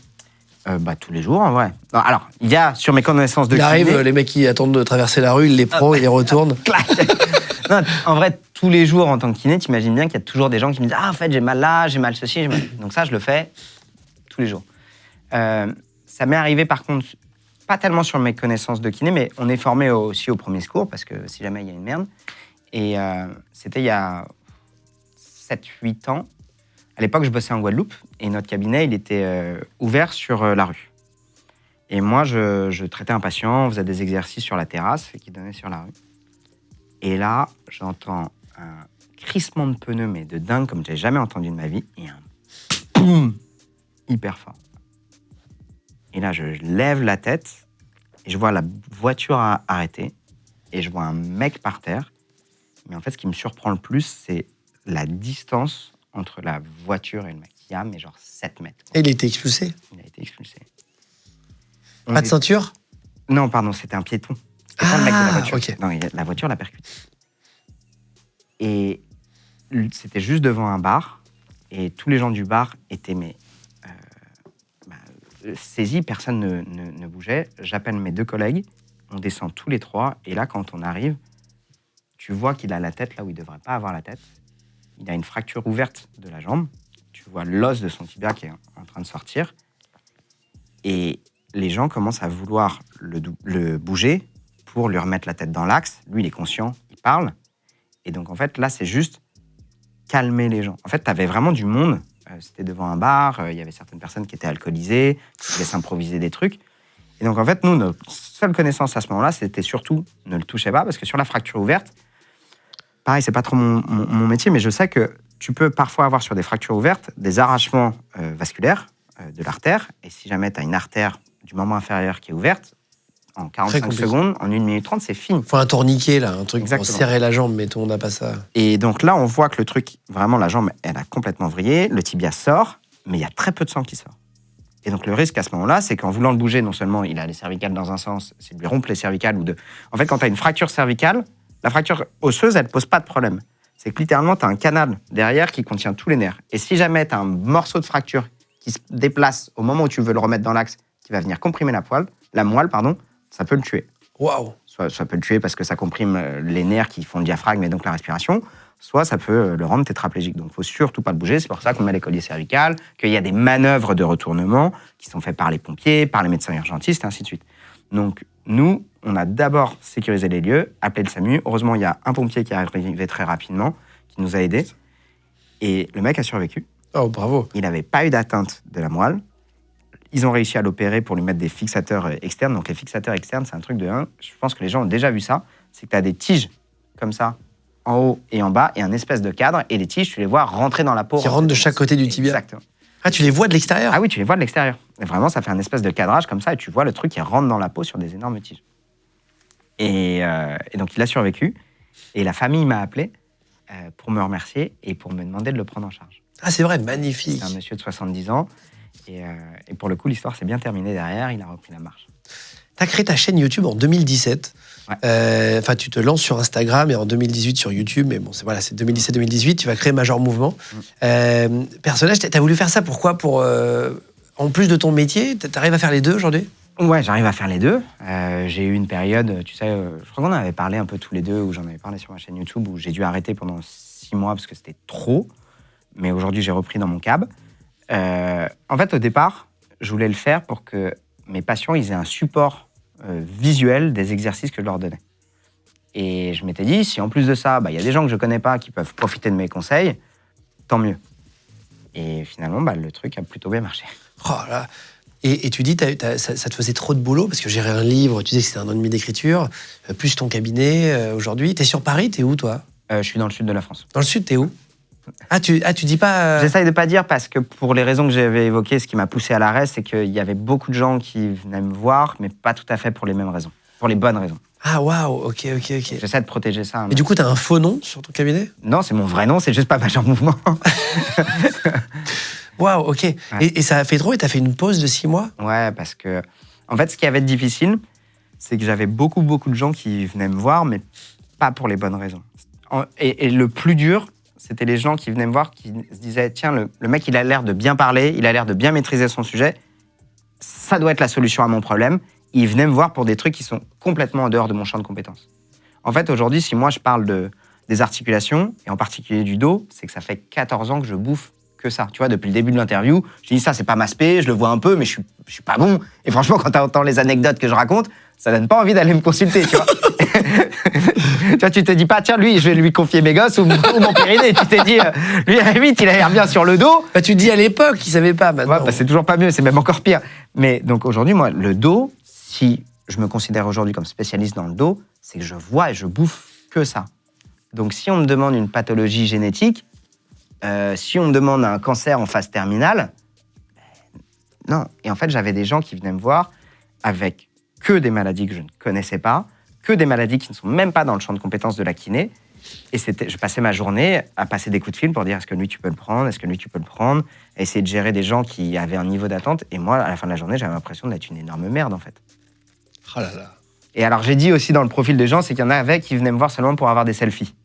Tous les jours, en vrai. Non, alors, il y a, sur mes connaissances de kiné... Il arrive, les mecs qui attendent de traverser la rue, il les prend, il les retourne. Non, en vrai, tous les jours, en tant que kiné, t'imagines bien qu'il y a toujours des gens qui me disent « Ah, en fait, j'ai mal là, j'ai mal ceci, j'ai mal... » Donc ça, je le fais tous les jours. Ça m'est arrivé, par contre, pas tellement sur mes connaissances de kiné, mais on est formé aussi au premier secours, parce que si jamais il y a une merde. Et c'était il y a 7-8 ans. À l'époque, je bossais en Guadeloupe, et notre cabinet, il était ouvert sur la rue. Et moi, je traitais un patient, on faisait des exercices sur la terrasse, qui donnait sur la rue. Et là, j'entends un crissement de pneus, mais de dingue, comme j'ai jamais entendu de ma vie, et un boum hyper fort. Et là, je lève la tête, et je vois la voiture arrêtée, et je vois un mec par terre. Mais en fait, ce qui me surprend le plus, c'est la distance entre la voiture et le mec. Il y a, mais genre 7 mètres. Et il a été expulsé? Il a été expulsé. Pas de ceinture? Non, pardon, c'était un piéton. C'était pas le mec de la voiture. Okay. Non, la voiture l'a percuté. Et c'était juste devant un bar, et tous les gens du bar étaient saisis, personne ne bougeait. J'appelle mes 2 collègues, on descend tous les 3, et là, quand on arrive, tu vois qu'il a la tête là où il ne devrait pas avoir la tête. Il a une fracture ouverte de la jambe. Tu vois l'os de son tibia qui est en train de sortir. Et les gens commencent à vouloir le bouger pour lui remettre la tête dans l'axe. Lui, il est conscient, il parle. Et donc, en fait, là, c'est juste calmer les gens. En fait, tu avais vraiment du monde. C'était devant un bar, il y avait certaines personnes qui étaient alcoolisées, qui voulaient s'improviser des trucs. Et donc, en fait, nous, notre seule connaissance à ce moment-là, c'était surtout ne le touchez pas, parce que sur la fracture ouverte, pareil, c'est pas trop mon métier, mais je sais que tu peux parfois avoir sur des fractures ouvertes des arrachements vasculaires de l'artère. Et si jamais tu as une artère du membre inférieur qui est ouverte, en 45 secondes, en 1 minute 30, c'est fini. Faut un tourniquet, là, un truc Exactement. pour serrer la jambe, mettons, on n'a pas ça. Et donc là, on voit que le truc, vraiment, la jambe, elle a complètement vrillé, le tibia sort, mais il y a très peu de sang qui sort. Et donc le risque à ce moment-là, c'est qu'en voulant le bouger, non seulement il a les cervicales dans un sens, c'est de lui rompre les cervicales ou de... En fait, quand tu as une fracture cervicale, la fracture osseuse, elle ne pose pas de problème. C'est que littéralement, tu as un canal derrière qui contient tous les nerfs. Et si jamais tu as un morceau de fracture qui se déplace au moment où tu veux le remettre dans l'axe, qui va venir comprimer la moelle, ça peut le tuer. Waouh! Soit ça peut le tuer parce que ça comprime les nerfs qui font le diaphragme et donc la respiration, soit ça peut le rendre tétraplégique. Donc il ne faut surtout pas le bouger. C'est pour ça qu'on met les colliers cervicales, qu'il y a des manœuvres de retournement qui sont faites par les pompiers, par les médecins urgentistes, et ainsi de suite. Donc nous, on a d'abord sécurisé les lieux, appelé le SAMU. Heureusement, il y a un pompier qui est arrivé très rapidement, qui nous a aidés. Et le mec a survécu. Oh, bravo! Il n'avait pas eu d'atteinte de la moelle. Ils ont réussi à l'opérer pour lui mettre des fixateurs externes. Donc les fixateurs externes, c'est un truc de 1. Je pense que les gens ont déjà vu ça. C'est que tu as des tiges comme ça, en haut et en bas, et un espèce de cadre. Et les tiges, tu les vois rentrer dans la peau. Qui rentrent de chaque côté du tibia. Exactement. Ah, tu les vois de l'extérieur? Ah oui, tu les vois de l'extérieur. Et vraiment, ça fait un espèce de cadrage comme ça, et tu vois le truc qui rentre dans la peau sur des énormes tiges. Et donc, il a survécu. Et la famille m'a appelé pour me remercier et pour me demander de le prendre en charge. Ah, c'est vrai, magnifique. C'est un monsieur de 70 ans. Et pour le coup, l'histoire s'est bien terminée derrière. Il a repris la marche. Tu as créé ta chaîne YouTube en 2017. Ouais. Enfin, tu te lances sur Instagram et en 2018 sur YouTube. Mais bon, c'est 2017-2018. Tu vas créer Major Mouvement. Personnage, tu as voulu faire ça pourquoi? En plus de ton métier, tu arrives à faire les deux aujourd'hui? Ouais, j'arrive à faire les deux. J'ai eu une période, tu sais, je crois qu'on en avait parlé un peu tous les deux, où j'en avais parlé sur ma chaîne YouTube, où j'ai dû arrêter pendant 6 mois parce que c'était trop. Mais aujourd'hui, j'ai repris dans mon cab. En fait, au départ, je voulais le faire pour que mes patients ils aient un support visuel des exercices que je leur donnais. Et je m'étais dit, si en plus de ça, il y a des gens que je connais pas qui peuvent profiter de mes conseils, tant mieux. Et finalement, le truc a plutôt bien marché. Oh là. Et tu dis, ça te faisait trop de boulot parce que gérer un livre, tu disais que c'était 1 an et demi d'écriture, plus ton cabinet aujourd'hui. T'es sur Paris, t'es où toi? Je suis dans le sud de la France. Dans le sud, t'es où? Tu dis pas... J'essaye de pas dire parce que pour les raisons que j'avais évoquées, ce qui m'a poussé à l'arrêt, c'est qu'il y avait beaucoup de gens qui venaient me voir, mais pas tout à fait pour les mêmes raisons, pour les bonnes raisons. Ah waouh, ok. J'essaie de protéger ça. Mais du coup, t'as un faux nom sur ton cabinet? Non, c'est mon vrai nom, c'est juste pas Major Mouvement. Waouh, ok. Ouais. Et ça a fait trop et t'as fait une pause de 6 mois? Ouais, parce que, en fait, ce qui avait de difficile, c'est que j'avais beaucoup de gens qui venaient me voir, mais pas pour les bonnes raisons. Et le plus dur, c'était les gens qui venaient me voir, qui se disaient, tiens, le mec, il a l'air de bien parler, il a l'air de bien maîtriser son sujet, ça doit être la solution à mon problème. Ils venaient me voir pour des trucs qui sont complètement en dehors de mon champ de compétences. En fait, aujourd'hui, si moi, je parle des articulations, et en particulier du dos, c'est que ça fait 14 ans que je bouffe que ça. Tu vois, depuis le début de l'interview, je dis ça, c'est pas ma spé, je le vois un peu, mais je suis pas bon. Et franchement, quand t'entends les anecdotes que je raconte, ça donne pas envie d'aller me consulter, tu vois. Tu vois, tu te dis pas, tiens, lui, je vais lui confier mes gosses ou mon périnée. Tu t'es dit, lui, à la limite, il a l'air bien sur le dos. Tu dis à l'époque, il savait pas maintenant. Ouais, c'est toujours pas mieux, c'est même encore pire. Mais donc aujourd'hui, moi, le dos, si je me considère aujourd'hui comme spécialiste dans le dos, c'est que je vois et je bouffe que ça. Donc si on me demande une pathologie génétique, si on me demande un cancer en phase terminale, non. Et en fait, j'avais des gens qui venaient me voir avec que des maladies que je ne connaissais pas, que des maladies qui ne sont même pas dans le champ de compétences de la kiné. Et je passais ma journée à passer des coups de fil pour dire est-ce que lui tu peux le prendre, est-ce que lui tu peux le prendre, à essayer de gérer des gens qui avaient un niveau d'attente. Et moi, à la fin de la journée, j'avais l'impression d'être une énorme merde en fait. Oh là là. Et alors j'ai dit aussi dans le profil des gens, c'est qu'il y en avait qui venaient me voir seulement pour avoir des selfies.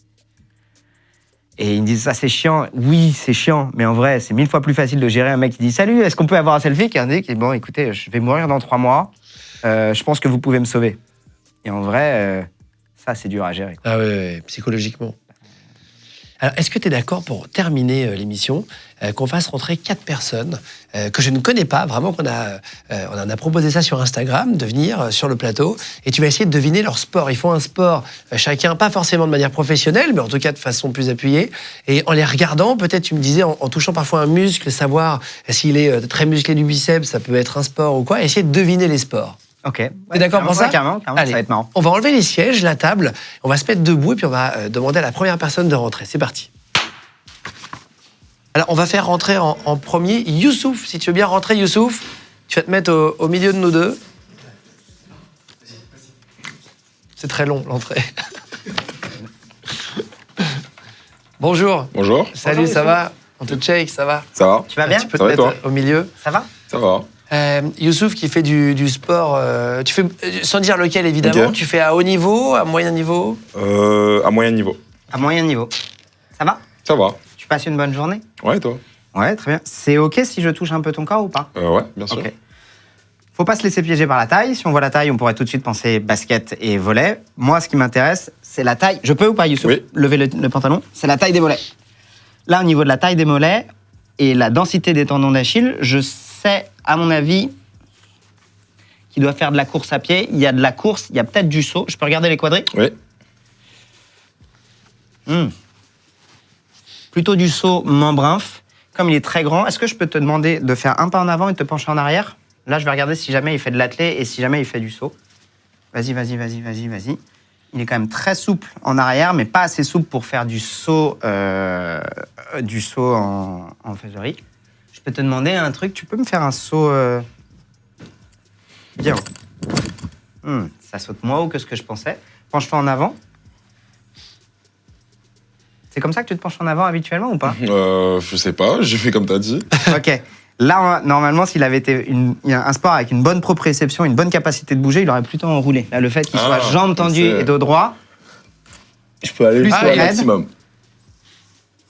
Et ils me disent ça c'est chiant. Oui, c'est chiant, mais en vrai, c'est 1000 fois plus facile de gérer un mec qui dit salut, est-ce qu'on peut avoir un selfie, qu'un dit bon écoutez, je vais mourir dans 3 mois, je pense que vous pouvez me sauver. Et en vrai, ça c'est dur à gérer. Ah oui, psychologiquement. Alors, est-ce que tu es d'accord pour terminer l'émission, qu'on fasse rentrer 4 personnes que je ne connais pas, vraiment on en a proposé ça sur Instagram, de venir sur le plateau, et tu vas essayer de deviner leur sport. Ils font un sport chacun, pas forcément de manière professionnelle, mais en tout cas de façon plus appuyée. Et en les regardant, peut-être tu me disais, en touchant parfois un muscle, savoir s'il est très musclé du biceps, ça peut être un sport ou quoi, et essayer de deviner les sports. Ok. T'es d'accord pour ça? Carrément, Allez, ça va être marrant. on va enlever les sièges, la table, on va se mettre debout et puis on va demander à la première personne de rentrer. C'est parti. Alors, on va faire rentrer en premier Youssouf. Si tu veux bien rentrer, Youssouf, tu vas te mettre au milieu de nous deux. C'est très long, l'entrée. Bonjour. Bonjour. Salut, Bonjour, ça Youssouf. va? On te check, ça va? Ça va? Tu vas bien? Tu peux Ça te va et mettre toi au milieu. Ça va? Ça va. Youssouf qui fait du sport, tu fais, sans dire lequel évidemment, Ok. tu fais à haut niveau, à moyen niveau? À moyen niveau. À moyen niveau. Ça va? Ça va. Tu passes une bonne journée? Ouais, et toi? Ouais, très bien. C'est ok si je touche un peu ton corps ou pas? Ouais, bien sûr. Ok. Faut pas se laisser piéger par la taille. Si on voit la taille, on pourrait tout de suite penser basket et volley. Moi, ce qui m'intéresse, c'est la taille. Je peux ou pas, Youssouf? Oui. Lever le pantalon. C'est la taille des mollets. Là, au niveau de la taille des mollets et la densité des tendons d'Achille, je sais, à mon avis, qu'il doit faire de la course à pied. Il y a de la course, il y a peut-être du saut. Je peux regarder les quadris? Oui. Plutôt du saut membrinf. Comme il est très grand, est-ce que je peux te demander de faire un pas en avant et de te pencher en arrière? Là, je vais regarder si jamais il fait de l'athlé et si jamais il fait du saut. Vas-y. Il est quand même très souple en arrière, mais pas assez souple pour faire du saut en faiserie. Je peux te demander un truc, tu peux me faire un saut bien haut. Ça saute moins haut que ce que je pensais. Penche-toi en avant. C'est comme ça que tu te penches en avant habituellement ou pas? Je sais pas, j'ai fait comme t'as dit. Ok. Là, normalement, s'il avait été un sport avec une bonne proprioception, une bonne capacité de bouger, il aurait plutôt enroulé. Là, le fait qu'il soit jambes tendues et dos droit. Je peux aller Plus au raide. maximum.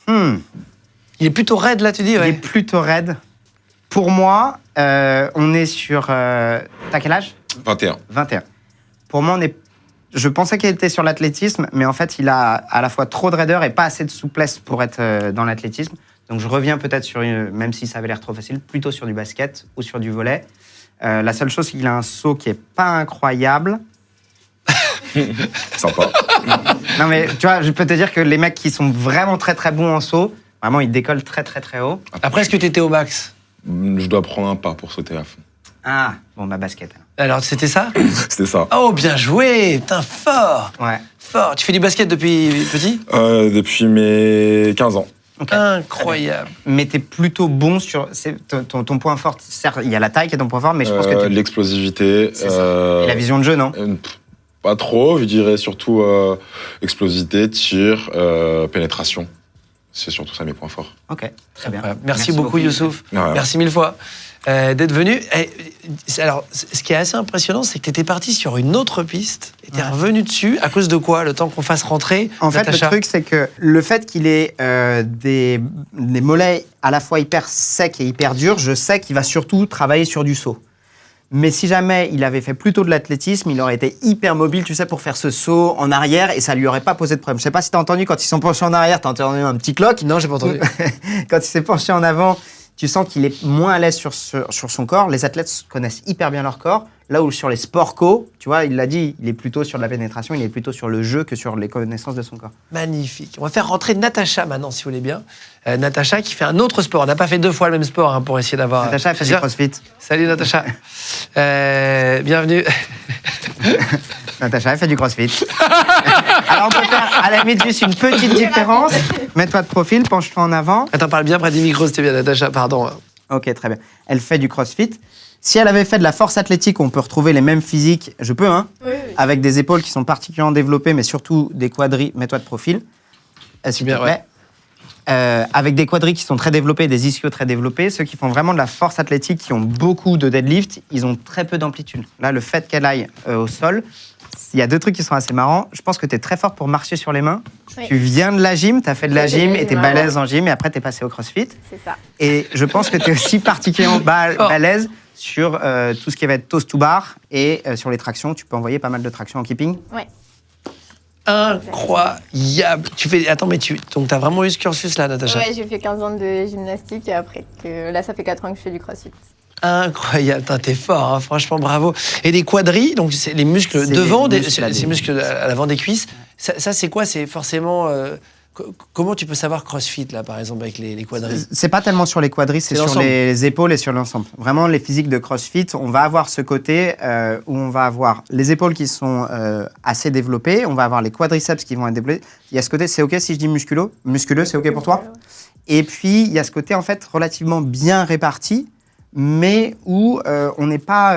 Il est plutôt raide, là, tu dis, Il est ouais. plutôt raide. Pour moi, on est sur... T'as quel âge? 21. 21. Pour moi, je pensais qu'il était sur l'athlétisme, mais en fait, il a à la fois trop de raideur et pas assez de souplesse pour être dans l'athlétisme. Donc, je reviens peut-être sur, même si ça avait l'air trop facile, plutôt sur du basket ou sur du volley. La seule chose, c'est qu'il a un saut qui est pas incroyable. Sympa. Non, mais tu vois, je peux te dire que les mecs qui sont vraiment très très bons en saut, vraiment, ils décollent très très très haut. Après, est-ce que tu étais au max? Je dois prendre un pas pour sauter à fond. Ah, bon, bah basket. Alors, c'était ça? C'était ça. Oh, bien joué! Putain, fort! Ouais. Fort! Tu fais du basket depuis petit? Depuis mes 15 ans. Okay. Incroyable. Mais t'es plutôt bon sur... Ton point fort, certes, il y a la taille qui est ton point fort, mais je pense que L'explosivité. C'est ça. Et la vision de jeu, non? Pas trop, je dirais surtout explosivité, tir, pénétration. C'est surtout ça mes points forts. Ok, très bien. Merci beaucoup, Youssouf. Ouais. Merci mille fois d'être venu. Alors, ce qui est assez impressionnant, c'est que tu étais parti sur une autre piste et tu es revenu dessus. À cause de quoi? Le temps qu'on fasse rentrer En fait, Natacha? le truc, c'est que le fait qu'il ait des mollets à la fois hyper secs et hyper durs, je sais qu'il va surtout travailler sur du saut. Mais si jamais il avait fait plutôt de l'athlétisme, il aurait été hyper mobile, tu sais, pour faire ce saut en arrière et ça lui aurait pas posé de problème. Je sais pas si t'as entendu quand ils sont penchés en arrière, t'as entendu un petit cloc? Non, j'ai pas entendu. Quand il s'est penché en avant, tu sens qu'il est moins à l'aise sur son corps. Les athlètes connaissent hyper bien leur corps. Là où sur les sports co, tu vois, il l'a dit, il est plutôt sur de la pénétration, il est plutôt sur le jeu que sur les connaissances de son corps. Magnifique. On va faire rentrer Natacha maintenant, si vous voulez bien. Natacha qui fait un autre sport. On n'a pas fait 2 fois le même sport pour essayer d'avoir... Natacha, elle fait du crossfit. Salut Natacha. Bienvenue. Natacha, elle fait du crossfit. Alors, on peut faire à la limite juste une petite différence. Mets-toi de profil, penche-toi en avant. Attends, parle bien près du micro, c'était bien, Natacha, pardon. Ok, très bien. Elle fait du crossfit. Si elle avait fait de la force athlétique, on peut retrouver les mêmes physiques. Je peux, hein? Oui. Avec des épaules qui sont particulièrement développées, mais surtout des quadris. Mets-toi de profil. S'il te plaît. Avec des quadris qui sont très développés, des ischios très développés. Ceux qui font vraiment de la force athlétique, qui ont beaucoup de deadlift, ils ont très peu d'amplitude. Là, le fait qu'elle aille au sol, il y a 2 trucs qui sont assez marrants. Je pense que tu es très fort pour marcher sur les mains. Oui. Tu viens de la gym, tu as fait de la gym et tu es balèze en gym et après tu es passé au crossfit. C'est ça. Et je pense que tu es aussi particulièrement balèze sur tout ce qui va être toast to bar et sur les tractions. Tu peux envoyer pas mal de tractions en keeping. Ouais. Incroyable. Attends, mais donc t'as vraiment eu ce cursus là, Natacha? Ouais, j'ai fait 15 ans de gymnastique et après là, ça fait 4 ans que je fais du crossfit. Incroyable, t'es fort, hein, franchement, bravo. Et les quadris, donc c'est les muscles devant, ces muscles à l'avant des cuisses. Ça c'est quoi? C'est forcément... comment tu peux savoir CrossFit, là, par exemple, avec les quadris? C'est pas tellement sur les quadris, c'est sur les épaules et sur l'ensemble. Vraiment, les physiques de CrossFit, on va avoir ce côté où on va avoir les épaules qui sont assez développées, on va avoir les quadriceps qui vont être développés. Il y a ce côté, c'est OK si je dis musculeux, c'est OK pour toi? Et puis, il y a ce côté, en fait, relativement bien réparti, mais où on n'est pas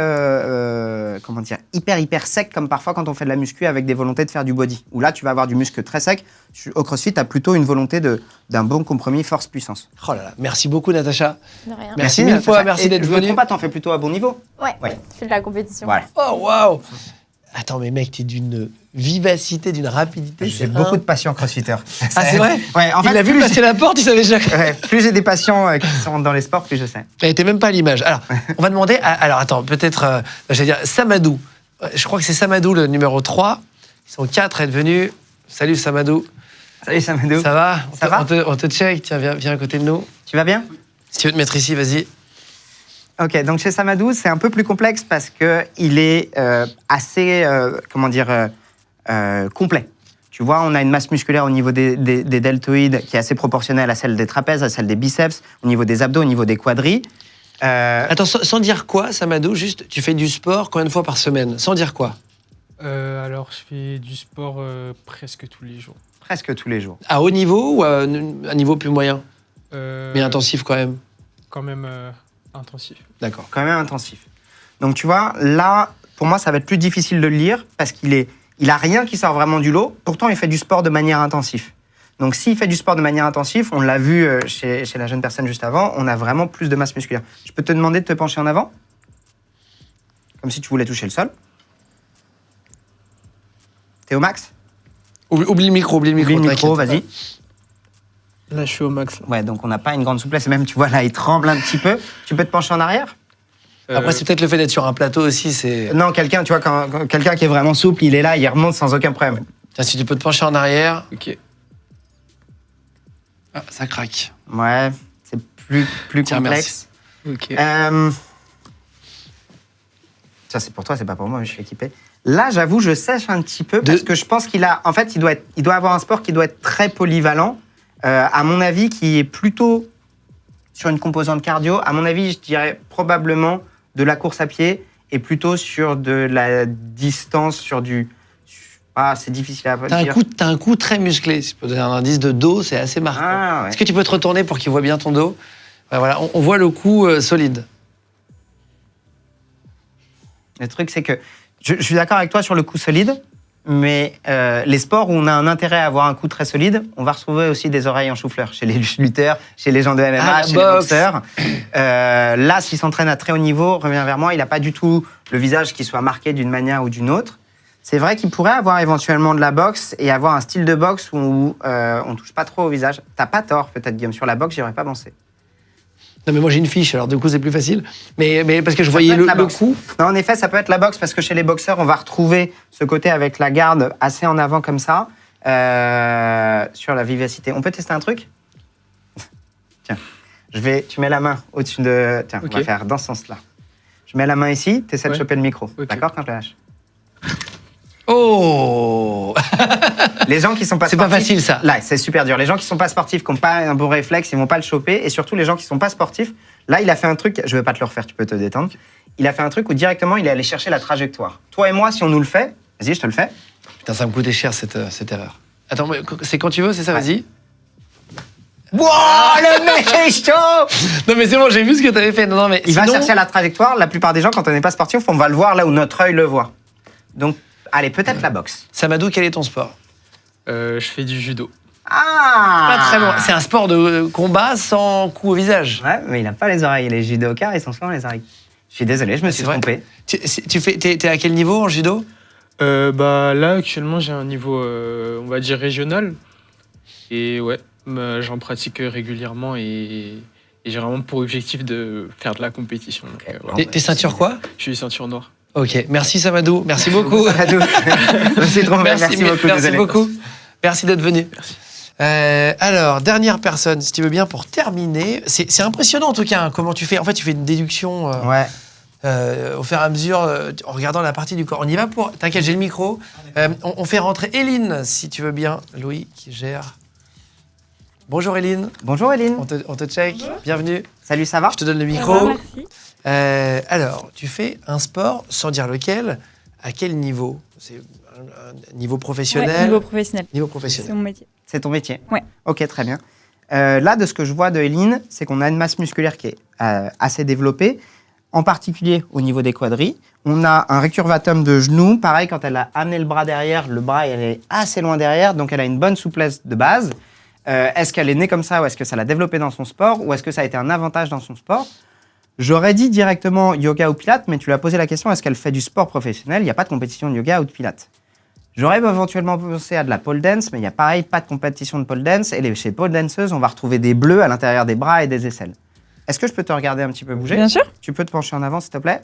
comment dire, hyper sec comme parfois quand on fait de la muscu avec des volontés de faire du body. Où là, tu vas avoir du muscle très sec. Au CrossFit, tu as plutôt une volonté d'un bon compromis force-puissance. Oh là là, merci beaucoup Natacha. De rien. Merci mille fois, merci d'être venu. Pas, t'en fais plutôt à bon niveau? Ouais, je fais de la compétition. Voilà. Oh waouh. Attends, mais mec, t'es d'une vivacité, d'une rapidité. J'ai beaucoup de patients crossfitters. Ah, c'est vrai? Ouais, en fait, il a vu passer la porte, il savait déjà. Ouais, plus j'ai des patients qui sont dans les sports, plus je sais. Elle était même pas à l'image. Alors, on va demander alors, attends, peut-être, j'allais dire Samadou. Je crois que c'est Samadou, le numéro 3. Ils sont 4 à être venus. Salut Samadou. Salut Samadou. Ça va? Ça va? On te check. Tiens, viens à côté de nous. Tu vas bien? Si tu veux te mettre ici, vas-y. Ok, donc chez Samadou, c'est un peu plus complexe parce qu'il est assez, complet. Tu vois, on a une masse musculaire au niveau des deltoïdes qui est assez proportionnelle à celle des trapèzes, à celle des biceps, au niveau des abdos, au niveau des quadris. Attends, sans dire quoi, Samadou, juste, tu fais du sport combien de fois par semaine? Sans dire quoi? Alors, je fais du sport presque tous les jours. Presque tous les jours. À haut niveau ou à un niveau plus moyen? Mais intensif quand même. Quand même intensif. D'accord. Quand même intensif. Donc tu vois, là, pour moi, ça va être plus difficile de le lire parce il a rien qui sort vraiment du lot. Pourtant, il fait du sport de manière intensive. Donc s'il fait du sport de manière intensive, on l'a vu chez la jeune personne juste avant, on a vraiment plus de masse musculaire. Je peux te demander de te pencher en avant? Comme si tu voulais toucher le sol. T'es au max? Oublie le micro, Oublie le micro, t'inquiète. vas-y. Là, je suis au max. Ouais, donc on n'a pas une grande souplesse. Et même, tu vois, là, il tremble un petit peu. Tu peux te pencher en arrière? Après, c'est peut-être le fait d'être sur un plateau aussi, c'est... Non, quelqu'un, tu vois, quand quelqu'un qui est vraiment souple, il est là, il remonte sans aucun problème. Tiens, si tu peux te pencher en arrière... Ok. Ah, ça craque. Ouais, c'est plus Tiens, complexe. Ok. Ça, c'est pour toi, c'est pas pour moi, je suis équipé. Là, j'avoue, je sèche un petit peu parce que je pense qu'il a. En fait, il doit avoir un sport qui doit être très polyvalent. À mon avis, qui est plutôt sur une composante cardio. À mon avis, je dirais probablement de la course à pied et plutôt sur de la distance, sur du. Ah, c'est difficile à dire. T'as un cou très musclé. Si je peux donner un indice de dos, c'est assez marquant. Ah, ouais. Est-ce que tu peux te retourner pour qu'il voit bien ton dos? Ouais, voilà, on voit le cou solide. Le truc, c'est que je suis d'accord avec toi sur le coup solide, mais les sports où on a un intérêt à avoir un coup très solide, on va retrouver aussi des oreilles en chou-fleur chez les lutteurs, chez les gens de MMA, chez les boxeurs. Là, s'il s'entraîne à très haut niveau, revient vers moi, il n'a pas du tout le visage qui soit marqué d'une manière ou d'une autre. C'est vrai qu'il pourrait avoir éventuellement de la boxe et avoir un style de boxe où on touche pas trop au visage. T'as pas tort, peut-être, Guillaume. Sur la boxe, j'y aurais pas pensé. Non, mais moi j'ai une fiche, alors du coup c'est plus facile. Mais parce que je Ça voyais peut être la le boxe. cou. Non, en effet, ça peut être la boxe parce que chez les boxeurs, on va retrouver ce côté avec la garde assez en avant comme ça, sur la vivacité. On peut tester un truc? Tiens, tu mets la main au-dessus de... Tiens, Ok. on va faire dans ce sens-là. Je mets la main ici, tu essaies de Ouais. choper le micro. Ok. D'accord, quand je le lâche? Oh. Les gens qui sont pas C'est pas sportifs, facile, ça. Là, c'est super dur. Les gens qui sont pas sportifs, qui n'ont pas un bon réflexe, ils vont pas le choper. Et surtout, les gens qui sont pas sportifs, là, il a fait un truc, je vais pas te le refaire, tu peux te détendre. Il a fait un truc où directement, il est allé chercher la trajectoire. Toi et moi, si on nous le fait, vas-y, je te le fais. Putain, ça me coûtait cher cette erreur. Attends, c'est quand tu veux, c'est ça, Ouais. vas-y. Wow, le mec est chaud! Non mais c'est bon, j'ai vu ce que t'avais fait. Non, mais Il va sinon- chercher la trajectoire. La plupart des gens, quand on n'est pas sportif, on va le voir là où notre œil le voit. Donc, allez, peut-être la boxe. Samadou, quel est ton sport? Je fais du judo. Ah! Pas très loin. C'est un sport de combat sans coup au visage. Ouais, mais il a pas les oreilles. Les judokas, ils sont souvent les oreilles. Je suis désolé, je me suis C'est vrai. trompé. T'es à quel niveau en judo? Là, actuellement, j'ai un niveau, on va dire, régional. Et ouais, j'en pratique régulièrement et j'ai vraiment pour objectif de faire de la compétition. Donc, voilà. T'es ceinture quoi? Je suis ceinture noire. Ok, merci Samadou, merci beaucoup. Samadou. Je me suis trompé. Merci beaucoup. Merci désolé. beaucoup. Merci d'être venu. Merci. Alors, dernière personne, si tu veux bien, pour terminer. C'est impressionnant en tout cas, hein, comment tu fais. En fait, tu fais une déduction Ouais. au fur et à mesure, en regardant la partie du corps. On y va pour... T'inquiète, j'ai le micro. On fait rentrer Éline, si tu veux bien. Louis, qui gère. Bonjour Éline, Bonjour Eline. on te check. Bienvenue. Salut, ça va? Je te donne le Ça micro. va, merci. Alors, tu fais un sport, sans dire lequel, à quel niveau? C'est un niveau professionnel? Ouais, niveau professionnel. Niveau C'est professionnel. mon métier. C'est ton métier? Ouais. Ok, très bien. Là, de ce que je vois de Eline, c'est qu'on a une masse musculaire qui est assez développée, en particulier au niveau des quadris. On a un récurvatum de genou. Pareil, quand elle a amené le bras derrière, le bras elle est assez loin derrière, donc elle a une bonne souplesse de base. Est-ce qu'elle est née comme ça ou est-ce que ça l'a développé dans son sport ou est-ce que ça a été un avantage dans son sport? J'aurais dit directement yoga ou pilates, mais tu lui as posé la question, est-ce qu'elle fait du sport professionnel? Il n'y a pas de compétition de yoga ou de pilates. J'aurais éventuellement pensé à de la pole dance, mais il n'y a pareil, pas de compétition de pole dance. Et chez pole danceuses, on va retrouver des bleus à l'intérieur des bras et des aisselles. Est-ce que je peux te regarder un petit peu bouger? Bien sûr. Tu peux te pencher en avant, s'il te plaît?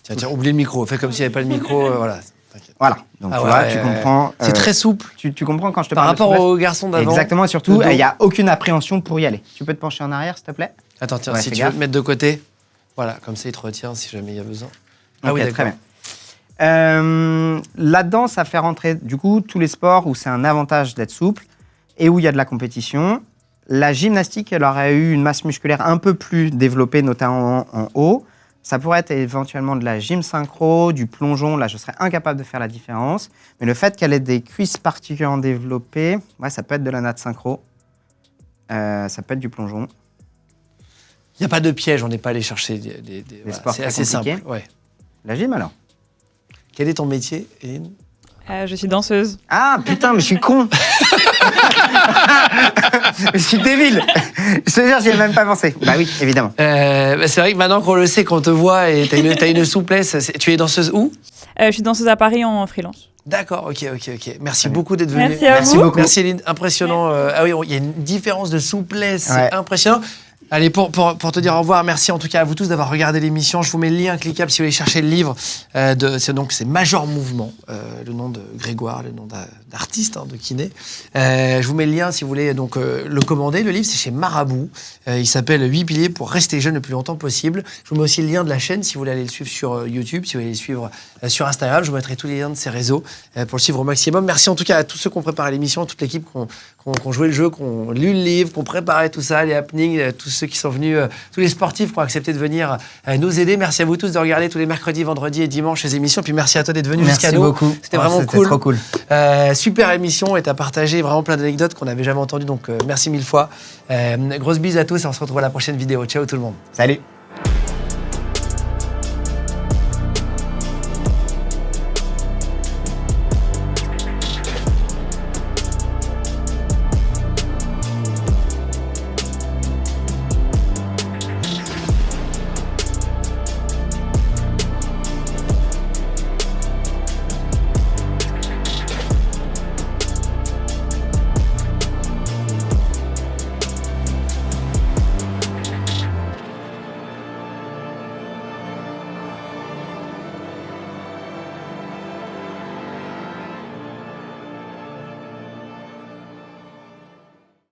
Tiens, oublie le micro. Fais comme s'il n'y avait pas le micro. Voilà. T'inquiète. Voilà. Donc, Ah tu ouais, vois, ouais, tu ouais. comprends. C'est très souple. Tu comprends quand je te Par parle de rapport souplesse? aux garçons d'avant. Exactement, et surtout, le dos. il n'y a aucune appréhension pour y aller. Tu peux te pencher en arrière, s'il te plaît? Attends, tiens, Ouais, si fais tu veux gaffe. te mettre de côté. Voilà, comme ça, il te retient si jamais il y a besoin. Ah Ok, oui, très d'accord. bien. Là-dedans, ça fait rentrer du coup tous les sports où c'est un avantage d'être souple et où il y a de la compétition. La gymnastique, elle aurait eu une masse musculaire un peu plus développée, notamment en haut. Ça pourrait être éventuellement de la gym synchro, du plongeon. Là, je serais incapable de faire la différence. Mais le fait qu'elle ait des cuisses particulièrement développées, ouais, ça peut être de la natte synchro. Ça peut être du plongeon. Il n'y a pas de piège, on n'est pas allé chercher voilà, sports c'est très assez simple. compliqués. Ouais. La gym, alors? Quel est ton métier, Eline? Je suis danseuse. Ah, putain, mais je suis con. Je suis débile. Je te jure, j'y ai même pas pensé. Bah oui, évidemment. C'est vrai que maintenant qu'on le sait, qu'on te voit et t'as une souplesse, tu es danseuse où? Je suis danseuse à Paris en freelance. D'accord, ok. Merci beaucoup d'être venu. Merci à vous. beaucoup. Merci Eline, impressionnant. Ah oui, il y a une différence de souplesse, Ouais. c'est impressionnant. Allez, pour te dire au revoir, merci en tout cas à vous tous d'avoir regardé l'émission. Je vous mets le lien cliquable si vous voulez chercher le livre. C'est Major Mouvement, le nom de Grégoire, le nom d'artiste, de kiné. Je vous mets le lien si vous voulez donc le commander. Le livre, c'est chez Marabout. Il s'appelle 8 piliers pour rester jeune le plus longtemps possible. Je vous mets aussi le lien de la chaîne si vous voulez aller le suivre sur YouTube, si vous voulez le suivre sur Instagram. Je vous mettrai tous les liens de ses réseaux pour le suivre au maximum. Merci en tout cas à tous ceux qui ont préparé l'émission, à toute l'équipe qui ont joué le jeu, qui ont lu le livre, qui ont préparé tout ça, les happenings, tous ceux qui sont venus, tous les sportifs qui ont accepté de venir nous aider. Merci à vous tous de regarder tous les mercredis, vendredis et dimanches les émissions. Puis merci à toi d'être venu jusqu'à nous. Merci beaucoup. C'était vraiment cool. Trop cool. Super émission et t'as partagé vraiment plein d'anecdotes qu'on n'avait jamais entendues. Donc merci mille fois. Grosse bise à tous et on se retrouve à la prochaine vidéo. Ciao tout le monde. Salut.